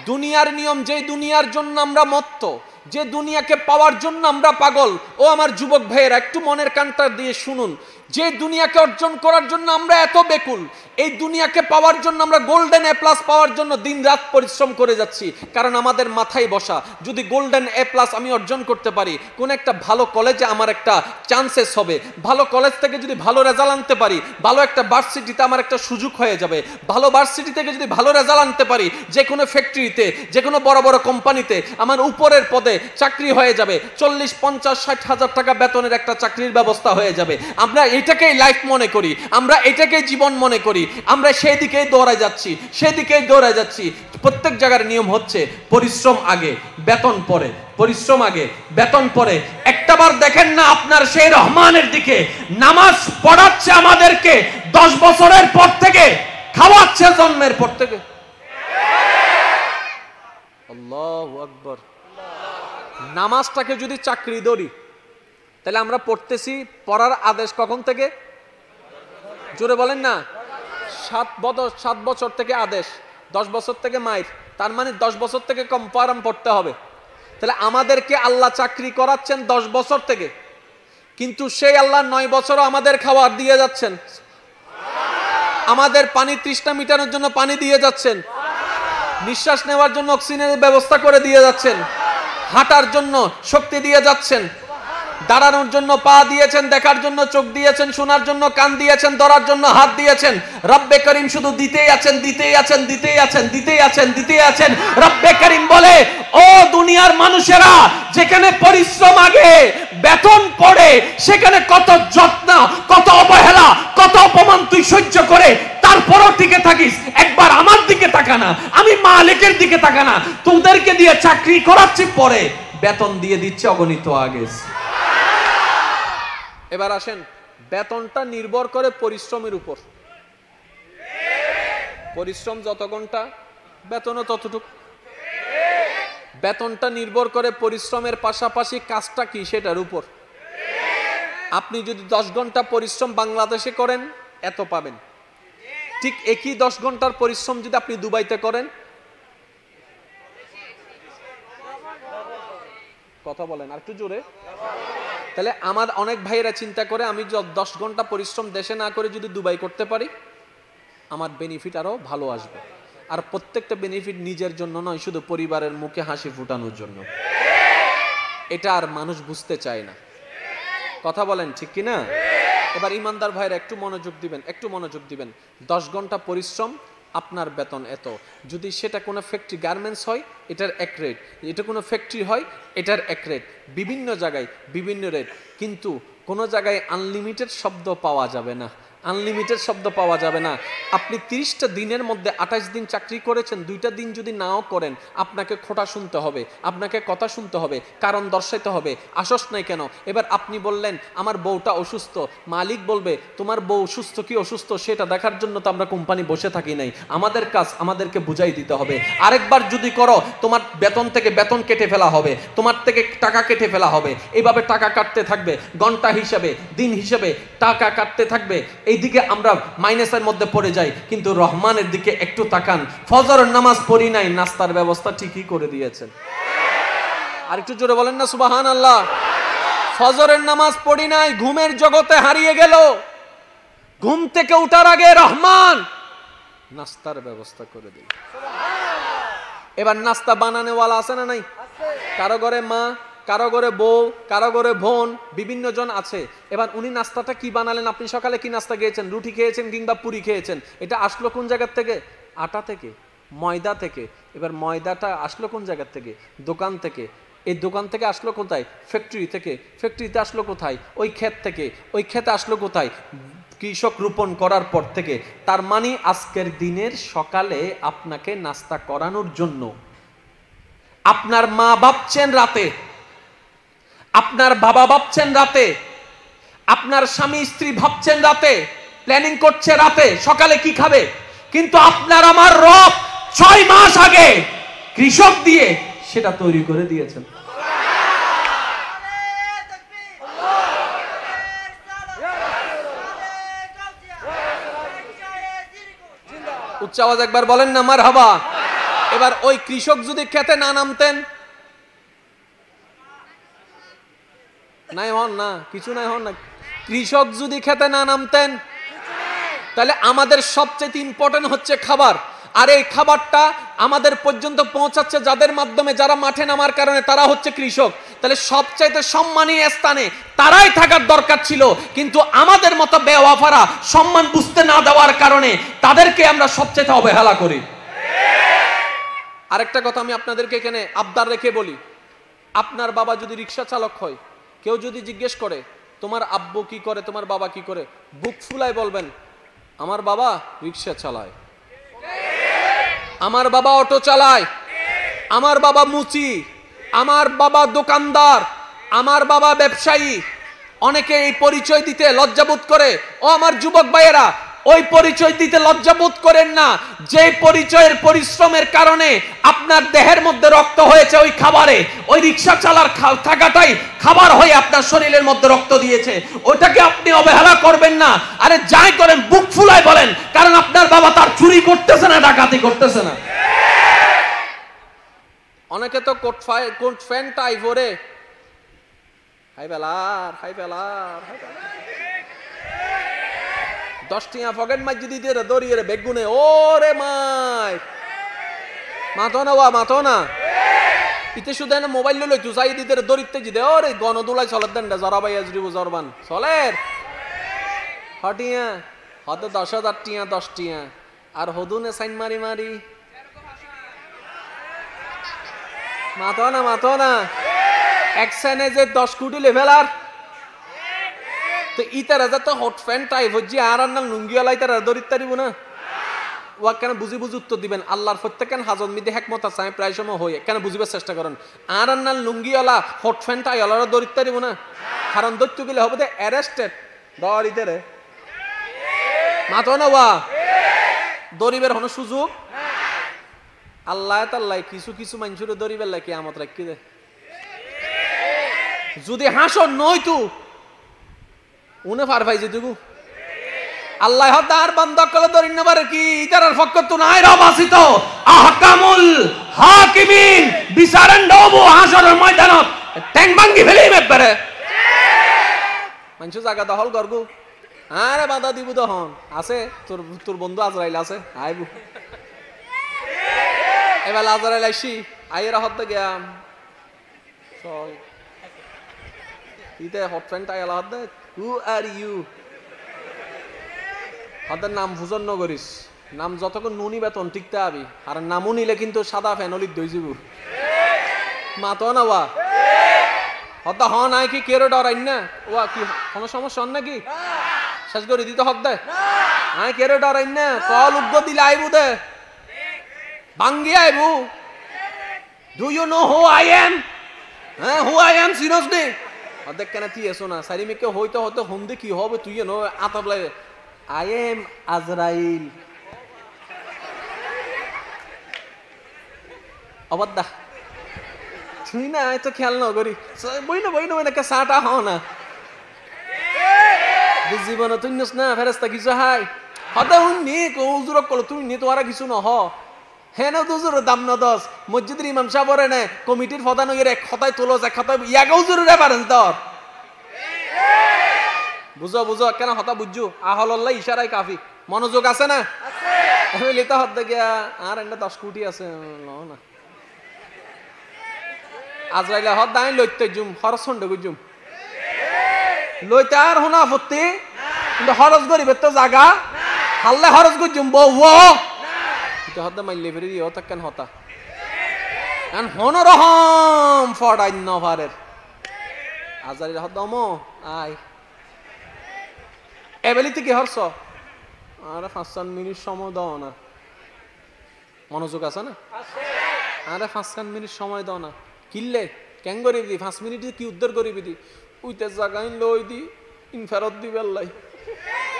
দুনিয়ার নিয়ম, যে দুনিয়ার জন্য আমরা মত্ত, যে দুনিয়াকে পাওয়ার জন্য আমরা পাগল, ও আমার যুবক ভাইয়েরা একটু মনের কানটা দিয়ে শুনুন। যে দুনিয়াকে অর্জন করার জন্য আমরা এত বেকুল, এই দুনিয়াকে পাওয়ার জন্য আমরা গোল্ডেন এ প্লাস পাওয়ার জন্য দিন রাত পরিশ্রম করে যাচ্ছি। কারণ আমাদের মাথায় বসা, যদি গোল্ডেন এ প্লাস আমি অর্জন করতে পারি, কোন একটা ভালো কলেজে আমার একটা চান্সেস হবে, ভালো কলেজ থেকে যদি ভালো রেজাল্ট আনতে পারি, ভালো একটা ভার্সিটিতে আমার একটা সুযোগ হয়ে যাবে, ভালো ভার্সিটি থেকে যদি ভালো রেজাল্ট আনতে পারি, যে কোনো ফ্যাক্টরিতে, যে কোনো বড় বড় কোম্পানিতে আমার উপরের পদে চাকরি হয়ে যাবে, 40, 50, 60 হাজার টাকা বেতনের একটা চাকরির ব্যবস্থা হয়ে যাবে। আমরা এটাকেই লাইফ মনে করি, আমরা এটাকেই জীবন মনে করি, আমরা সেই দিকেই দৌড়ায় যাচ্ছি, সেদিকেই দৌড়ায় যাচ্ছি। প্রত্যেক জায়গার নিয়ম হচ্ছে পরিশ্রম আগে বেতন পরে, পরিশ্রম আগে বেতন পরে। একটাবার দেখেন না আপনার সেই রহমানের দিকে, নামাজ পড়াচ্ছে আমাদেরকে 10 বছরের পর থেকে, খাওয়াচ্ছে জন্মের পর থেকে। আল্লাহু আকবার। নামাজটাকে যদি চাকরি ধরি, তাহলে আমরা পড়তেছি, পড়ার আদেশ কখন থেকে? জোরে বলেন না। 7 বছর থেকে আদেশ, 10 বছর থেকে মাইর, তার মানে 10 বছর থেকে কম্পারাম পড়তে হবে। তাহলে আমাদেরকে আল্লাহ চাকরি করাচ্ছেন 10 বছর থেকে, কিন্তু সেই আল্লাহ 9 বছরও আমাদের খাবার দিয়ে যাচ্ছেন, আমাদের পানি তৃষ্ণা মিটানোর জন্য পানি দিয়ে যাচ্ছেন, নিঃশ্বাস নেওয়ার জন্য অক্সিজেনের ব্যবস্থা করে দিয়ে যাচ্ছেন, হাঁটার জন্য শক্তি দিয়ে যাচ্ছেন, দাঁড়ানোর জন্য পা দিয়েছেন, দেখার জন্য চোখ দিয়েছেন, শোনার জন্য কান দিয়েছেন, ধরার জন্য হাত দিয়েছেন। রব্বে করিম শুধু দিতেই আছেন, দিতেই আছেন, দিতেই আছেন, দিতেই আছেন, দিতেই আছেন। রব্বে করিম বলে, ও দুনিয়ার মানুষেরা, যেখানে পরিশ্রম আগে বেতন পড়ে, সেখানে কত যত্ন, কত অবহেলা, কত অপমান তুই সহ্য করে তারপরও টিকে থাকিস। একবার আমার দিকে তাকা না, আমি মালিকের দিকে তাকা না। তোদেরকে দিয়ে চাকরি করাচ্ছি, পরে বেতন দিয়ে দিচ্ছে অগণিত আগে। এবার আসেন, বেতনটা নির্ভর করে পরিশ্রমের উপর। পরিশ্রম যত ঘন্টা, বেতনও ততটুকু। বেতনটা নির্ভর করে পরিশ্রমের পাশাপাশি কাজটা কি সেটার উপর। আপনি যদি 10 ঘন্টা পরিশ্রম বাংলাদেশে করেন, এত পাবেন। ঠিক একই 10 ঘন্টার পরিশ্রম যদি আপনি দুবাইতে করেন, কথা বলেন আর একটু জোরে। তাহলে আমার অনেক ভাইয়েরা চিন্তা করে, আমি 10 ঘন্টা পরিশ্রম দেশে না করে যদি দুবাই করতে পারি, আমার বেনিফিট আরো ভালো আসবে। আর প্রত্যেকটা বেনিফিট নিজের জন্য নয়, শুধু পরিবারের মুখে হাসি ফুটানোর জন্য। এটা আর মানুষ বুঝতে চায় না। কথা বলেন ঠিক কিনা? এবার ইমানদার ভাইয়েরা একটু মনোযোগ দিবেন, একটু মনোযোগ দিবেন। 10 ঘন্টা পরিশ্রম, আপনার বেতন এত। যদি সেটা কোনো ফ্যাক্টরি গার্মেন্টস হয়, এটার এক রেট, এটা কোনো ফ্যাক্টরি হয়, এটার এক রেট। বিভিন্ন জায়গায় বিভিন্ন রেট, কিন্তু কোনো জায়গায় আনলিমিটেড শব্দ পাওয়া যাবে না, আনলিমিটেড শব্দ পাওয়া যাবে না। আপনি 30টা দিনের মধ্যে 28 দিন চাকরি করেছেন, 2টা দিন যদি নাও করেন, আপনাকে খোঁটা শুনতে হবে, আপনাকে কথা শুনতে হবে, কারণ দর্শাইতে হবে, আসস নাই কেন। এবার আপনি বললেন আমার বউটা অসুস্থ, মালিক বলবে তোমার বউ সুস্থ কি অসুস্থ সেটা দেখার জন্য তো আমরা কোম্পানি বসে থাকি নাই, আমাদের কাজ আমাদেরকে বুঝাই দিতে হবে। আরেকবার যদি করো, তোমার বেতন থেকে বেতন কেটে ফেলা হবে, তোমার থেকে টাকা কেটে ফেলা হবে। এইভাবে টাকা কাটতে থাকবে, ঘন্টা হিসাবে, দিন হিসাবে টাকা কাটতে থাকবে। এইদিকে আমরা মাইনাসের মধ্যে পড়ে যাই, কিন্তু রহমানের দিকে একটু তাকান। ফজরের নামাজ পড়ি নাই, নাস্তার ব্যবস্থা ঠিকই করে দিয়েছেন। আর একটু জোরে বলেন না সুবহানাল্লাহ। ফজরের নামাজ পড়ি নাই, ঘুমের জগতে হারিয়ে গেল। ঘুম থেকে উঠার আগে রহমান নাস্তার ব্যবস্থা করে দিল। এবার নাস্তা বানানোওয়ালা আছে না নাই? কারো ঘরে মা, কারো ঘরে বউ, কারো ঘরে বোন, বিভিন্ন জন আছে। এবার উনি নাস্তাটা কি বানালেন? আপনি সকালে কি নাস্তা খেয়েছেন? রুটি খেয়েছেন কিংবা পুরি খেয়েছেন। এটা আসলো কোন জায়গার থেকে? আটা থেকে, ময়দা থেকে। এবার ময়দাটা আসলো কোন জায়গার থেকে? দোকান থেকে। এই দোকান থেকে আসলো কোথায়? ফ্যাক্টরি থেকে। ফ্যাক্টরিতে আসলো কোথায়? ওই ক্ষেত থেকে। ওই ক্ষেতে আসলো কোথায়? কৃষক রোপণ করার পর থেকে। তার মানে আজকের দিনের সকালে আপনাকে নাস্তা করানোর জন্য আপনার মা ভাবছেন রাতে, আপনার বাবা ভাবছেন রাতে, আপনার স্বামী স্ত্রী ভাবছেন রাতে, প্ল্যানিং করছে রাতে সকালে কি খাবে। কিন্তু আপনার আমার রব 6 মাস আগে কৃষক দিয়ে সেটা তৈরি করে দিয়েছেন। উচ্চ আওয়াজ একবার বলেন না মারহাবা। এবার ওই কৃষক যদি খেতে না নামতেন, নাই হন না, কিছু নাই হন না, কৃষক যদি খেতে না নামতেন, তাহলে আমাদের সবচেয়ে ইম্পর্টেন্ট হচ্ছে খাবার। আর এই খাবারটা আমাদের পর্যন্ত পৌঁছাচ্ছে যাদের মাধ্যমে, যারা মাঠে নামার কারণে, তারা হচ্ছে কৃষক। তাহলে সবচাইতে সম্মানীয় স্থানে তারাই থাকার দরকার ছিল। কিন্তু আমাদের মতো বেওয়াফারা সম্মান বুঝতে না দেওয়ার কারণে তাদেরকে আমরা সবচেয়ে অবহেলা করি। আরেকটা কথা আমি আপনাদেরকে এখানে আবদার রেখে বলি, আপনার বাবা যদি রিক্সা চালক হয়, কেউ যদি জিজ্ঞেস করে তোমার আব্বু কি করে, তোমার বাবা কি করে, বুক ফুলায় বলবেন আমার বাবা রিক্সা চালায়, আমার বাবা অটো চালায়, আমার বাবা মুচি, আমার বাবা দোকানদার, আমার বাবা ব্যবসায়ী। অনেকে এই পরিচয় দিতে লজ্জাবোধ করে। ও আমার যুবক ভাইয়েরা, ওই পরিচয় দিতে লজ্জাবোধ করেন না। যে পরিচয়ের পরিশ্রমের কারণে আপনার দেহের মধ্যে রক্ত হয়েছে ওই খাবারে, ওই রিক্সা চালার থাকাটাই খাবার হয়ে আপনার শরীরের মধ্যে রক্ত দিয়েছে, ওটাকে আপনি অবহেলা করবেন না। আরে যাই করেন বুক ফুলায় বলেন, কারণ আপনার বাবা তার চুরি করতেছে না, ডাকাতি করতেছে না। অনেকে তো কোট ফ্যান টাই পরে হাই বেলার 10 টিয়া পকেট মাঝে দিতে দড়িয়ে বেগুনে ওরে মাই মাথো না ইতে শুধু না মোবাইল লই তু চাই দিতে দড়িতে জিদে ওরে গণদুলাই চলত দেন জরা ভাই আজরি বুজরবান চলের হটিয়া হতে 10,000 টিয়া 10 টিয়া আর হদুনে সাইন মারি মাথো না এক সেনে যে 10 কোটি লেভেলার তো ইতারা যা তো হট ফ্যান টাইপ হচ্ছে আর না লুঙ্গিওয়ালা ইতারা দরিত তারিব না। ওয়া কেন বুঝি উত্তর দিবেন। আল্লাহর প্রত্যেকেন হাজত মিদে হেকমত আছে, আমি প্রায় সময় হই কেন বুঝিবার চেষ্টা করেন। আর না লুঙ্গিওয়ালা হট ফ্যান টাইওয়ালারা দরিত তারিব না, কারণ দৈত্য গেলে হবে তো অ্যারেস্টেড দরিতে রে মাথো না ওয়া দরিবের হন সুযোগ আল্লাহ তাল্লাহ কিছু মানুষের দরিবের লাগে কিয়ামত রাখি দে। যদি হাসর নই তু উনে পার পাই যেটুকু আল্লাহ তার বান্দা কলে দরিন না পারে কি ইতারার পক্ষ তো নাই রবাসিত আহকামুল হাকিমিন বিচারেন নবু হাসরের ময়দানত ট্যাং ভাঙ্গি ফেলি মেপারে মানুষ জায়গা দখল করগু। আরে বাধা দিব দহন আছে তোর বন্ধু আজরাইল আছে আইবু এবার আজরাইল আইসি আইয়ের হত গিয়াম চল ইতে হট ফ্যান টাই আলা হত হু আর ইউ হদের নাম ভুজন নগরিস নাম যতক্ষণ নুনি বেতন টিকতে আবি আর নামও নিলে কিন্তু সাদা ফ্যানলিক দই যাব মাতো না ওয়া হদ হ নাই কি কেরো ডরাই না ওয়া কি কোনো সমস্যা নাকি শেষ করে দিতে হদ দে আই কেরো ডরাই না কল উগ্গ দিলে আইবু দে বাঙ্গি আইবু do you know who I am who I am seriously অর্ধেক কেন তুই এসো না সারি মেকে হইতে হতে হুমদে কি হবে তুই নো আতাবলাই আই এম আজরাইল অবদ্দা তুই না তো খেয়াল ন করি বই না কে সাটা হ না জীবন তুই নস না ফেরেস্তা কিছু হাই হতে হুননি কৌজুর কলো তুই নি তোরা কিছু নহ হ্যাঁ না দুজুর দাম ন 10 মসজিদের ইমাম সাহেব রে নে কমিটির প্রধান হইরে এক খাতায় তোলো এক খাতায় ইয়াকে হুজুরে পারেন তোর বুঝো বুঝো কেন হতা বুঝছো আহল্লাহ ইশারাই কাফি মনোযোগ আছে না লিতা হত গিয়া আর একটা 10 কোটি আছে না আজরাইলে হত দাই লইতে জুম খরচ হন্ড গুজুম লইতে আর হোনা আপত্তি কিন্তু খরচ গরিবের তো জায়গা হাল্লে খরচ গুজুম বউ এটা হত মাইলে ফেরি দিও তাকেন হতা কারণ হনরহম ফড়াই নভারের আজারি হত দমো আই এবেলিতে কি হরছ আরে 5 মিনিট সময় দাও না মনোযোগ আছে না আরে 5 মিনিট সময় দাও না কিল্লে কেন গরিব দি 5 মিনিট কি উদ্ধার গরিব দি উইতে জায়গায় লই দি ইন ফেরত দিবে আল্লাহ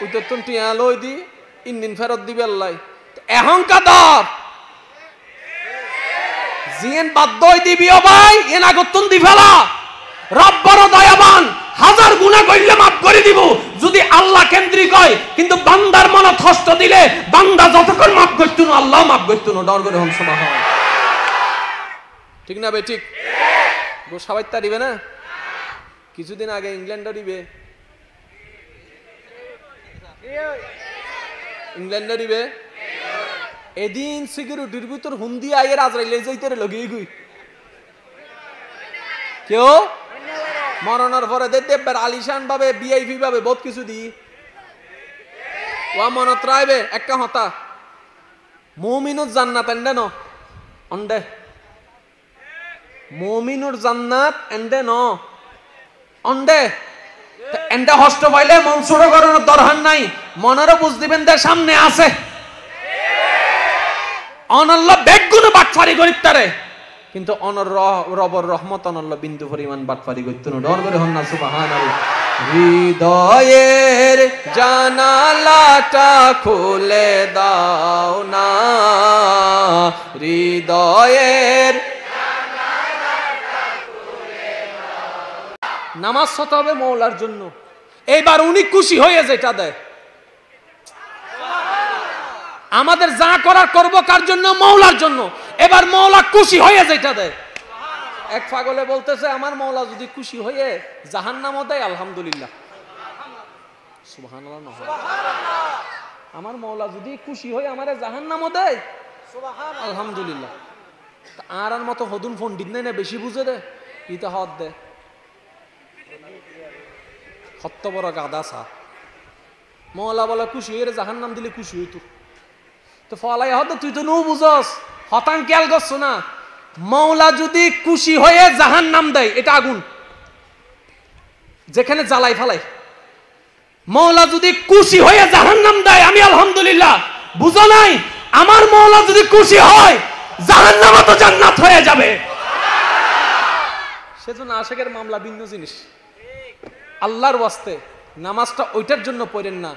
উইতে তুন টিয়া লই দি ইন ফেরত দিবে আল্লাহ এখন কাদর জিন বাদ্দই দিবিও ভাই এনা গতুন দি ফেলা রব বড় দয়াবান হাজার গুনাহ কইলে মাফ করে দিব যদি আল্লাহ কেন্দ্রিক হয় কিন্তু বান্দার মনে কষ্ট দিলে বান্দা যতক্ষণ মাফ করতুন আল্লাহ মাফ করতুন ডর করে হম সুবহান ঠিক না বে ঠিক গো সবাইতা দিবে না কিছুদিন আগে ইংল্যান্ডে দিবে এদিন সিকিউরিটির ভিতর হুন্দি আইয়ের আজরাইলে যাইতে লগিয়ে গুই কেউ মরণের পরে দেববার আলিশান ভাবে ভিআইপি ভাবে বহুত কিছু দি ওয়া মনত রাইবে একটা হতা মুমিনুর জান্নাত এন্ডে ন অন্ডে মুমিনুর জান্নাত এন্ডে ন অন্ডে এন্ডে হস্ত পাইলে মন ছোট করানোর দরকার নাই মনেরও বুঝ দিবেন যে সামনে আছে অনল্লাহ বেগুন বাটফারি করিতারে কিন্তু অনর রবর রহমত অনল্লাহ বিন্দু পরিমাণ বাটফারি করিতন ডর করে হন না সুবহানাল্লাহ হৃদয়ের জানালাটা খুলে দাও না হৃদয়ের নামাজ হতে হবে মওলার জন্য এইবার উনি খুশি হয়ে যেটা দেয় আমাদের যা করার করব কার জন্য মওলার জন্য এবার মওলা খুশি হয়ে যেটা দেয় এক পাগলে বলতেছে আমার মওলা যদি খুশি হয়ে জাহান্নামও দেয় আলহামদুলিল্লাহ সুবহানাল্লাহ সুবহানাল্লাহ আমার মওলা যদি খুশি হয়ে আমারে জাহান্নামও দেয় সুবহানাল্লাহ আলহামদুলিল্লাহ আর মতো হদুন ফোন দিন না বেশি বুঝে দে ইতা হদ দে কত বড় গাদা সা মওলা বলে খুশি হয়ে জাহান্নাম দিলে খুশি হইতো তো ফলাই হদ তুই তো নো বুঝস হতাং খেয়াল করছো না মওলা যদি খুশি হয়ে জাহান্নাম দেয় এটা আগুন যেখানে জ্বালাই ফালাই মওলা যদি খুশি হয়ে জাহান্নাম দেয় আমি আলহামদুলিল্লাহ বুঝো নাই আমার মওলা যদি খুশি হয় জাহান্নাম তো জান্নাত হয়ে যাবে সেজন্য আশিকের মামলা ভিন্ন জিনিস আল্লাহর ওয়াস্তে নামাজটা ওইটার জন্য পড়েন না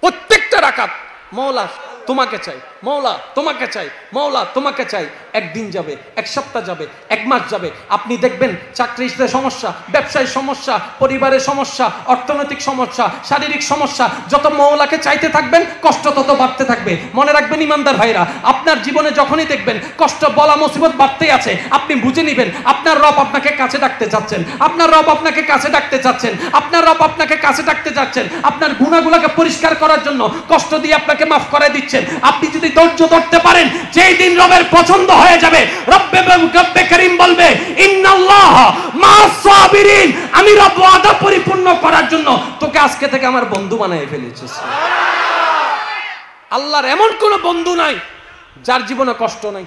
প্রত্যেকটা রাকাত মওলা তোমাকে চাই মওলা তোমাকে চাই মওলা তোমাকে চাই একদিন যাবে এক সপ্তাহ যাবে এক মাস যাবে আপনি দেখবেন চাকরিতে সমস্যা ব্যবসায় সমস্যা পরিবারের সমস্যা অর্থনৈতিক সমস্যা শারীরিক সমস্যা যত মওলাকে চাইতে থাকবেন কষ্ট তত বাড়তে থাকবে মনে রাখবেন ইমানদার ভাইরা আপনার জীবনে যখনই দেখবেন কষ্ট বলা মুসিবত বাড়তেই আছে আপনি বুঝে নেবেন আপনার রব আপনাকে কাছে ডাকতে চাচ্ছেন আপনার রব আপনাকে কাছে ডাকতে চাচ্ছেন আপনার রব আপনাকে কাছে ডাকতে চাচ্ছেন আপনার গুনাহগুলোকে পরিষ্কার করার জন্য কষ্ট দিয়ে আপনাকে মাফ করে দিচ্ছেন আপনি যদি ধৈর্য ধরতে পারেন যেই দিন রবের পছন্দ হয়ে যাবে রব্বে করিম বলবে ইন্নাল্লাহ মা'আস সাবিরিন আমি রব ওয়াদা পরিপূর্ণ করার জন্য তোকে আজকে থেকে আমার বন্ধু বানিয়ে ফেলেছি আল্লাহর এমন কোন বন্ধু নাই যার জীবনে কষ্ট নাই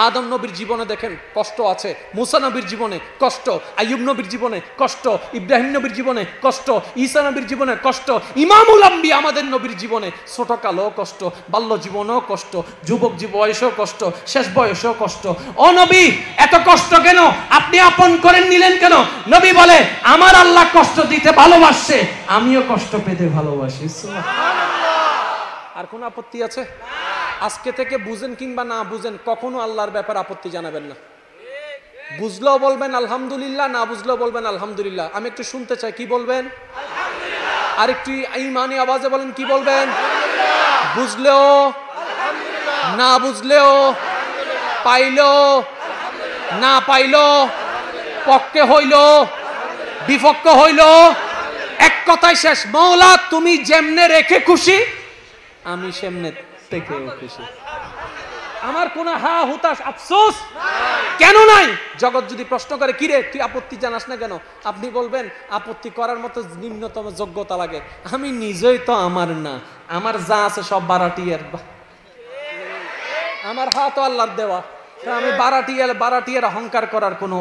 আদম নবীর জীবনে দেখেন কষ্ট আছে মুসা নবীর জীবনে কষ্ট আইয়ুব নবীর জীবনে কষ্ট ইব্রাহিম নবীর জীবনে কষ্ট ঈসা নবীর জীবনে কষ্ট ইমামুল আম্বিয়া আমাদের নবীর জীবনে ছোটকালও কষ্ট বাল্য জীবনেও কষ্ট যুবক বয়সেও কষ্ট শেষ বয়সেও কষ্ট ও নবী এত কষ্ট কেন আপনি আপন করে নিলেন কেন নবী বলে আমার আল্লাহ কষ্ট দিতে ভালোবাসে আমিও কষ্ট পেতে ভালোবাসি সুবহানাল্লাহ আর কোন আপত্তি আছে আজকে থেকে বুঝেন কিংবা না বুঝেন কখনো আল্লাহর ব্যাপারে আপত্তি জানাবেন না বুঝলেও বলবেন আলহামদুলিল্লাহ না বুঝলেও বলবেন আলহামদুলিল্লাহ আমি একটু শুনতে চাই কি বলবেন আলহামদুলিল্লাহ আর একটু ঈমানি আওয়াজে বলেন কি বলবেন আলহামদুলিল্লাহ বুঝলেও আলহামদুলিল্লাহ না বুঝলেও আলহামদুলিল্লাহ পাইলো আলহামদুলিল্লাহ না পাইলো পক্ষে হইলো বিপক্ষ হইলো এক কথায় শেষ, মৌলা তুমি যেমনে রেখে খুশি আমি সেমনে থেকেও খুশি। আমার কোন হা হুতাশ আফসোস কেন নাই? জগৎ যদি প্রশ্ন করে কিরে তুই আপত্তি জানাস না কেন, আপনি বলবেন আপত্তি করার মতো নিম্নতম যোগ্যতা লাগে। আমি নিজেই তো আমার না, আমার যা আছে সব বারাটিয়ার, আমার হা তো আল্লাহর দেওয়া, তা আমি বারাটিয়ার অহংকার করার কোনো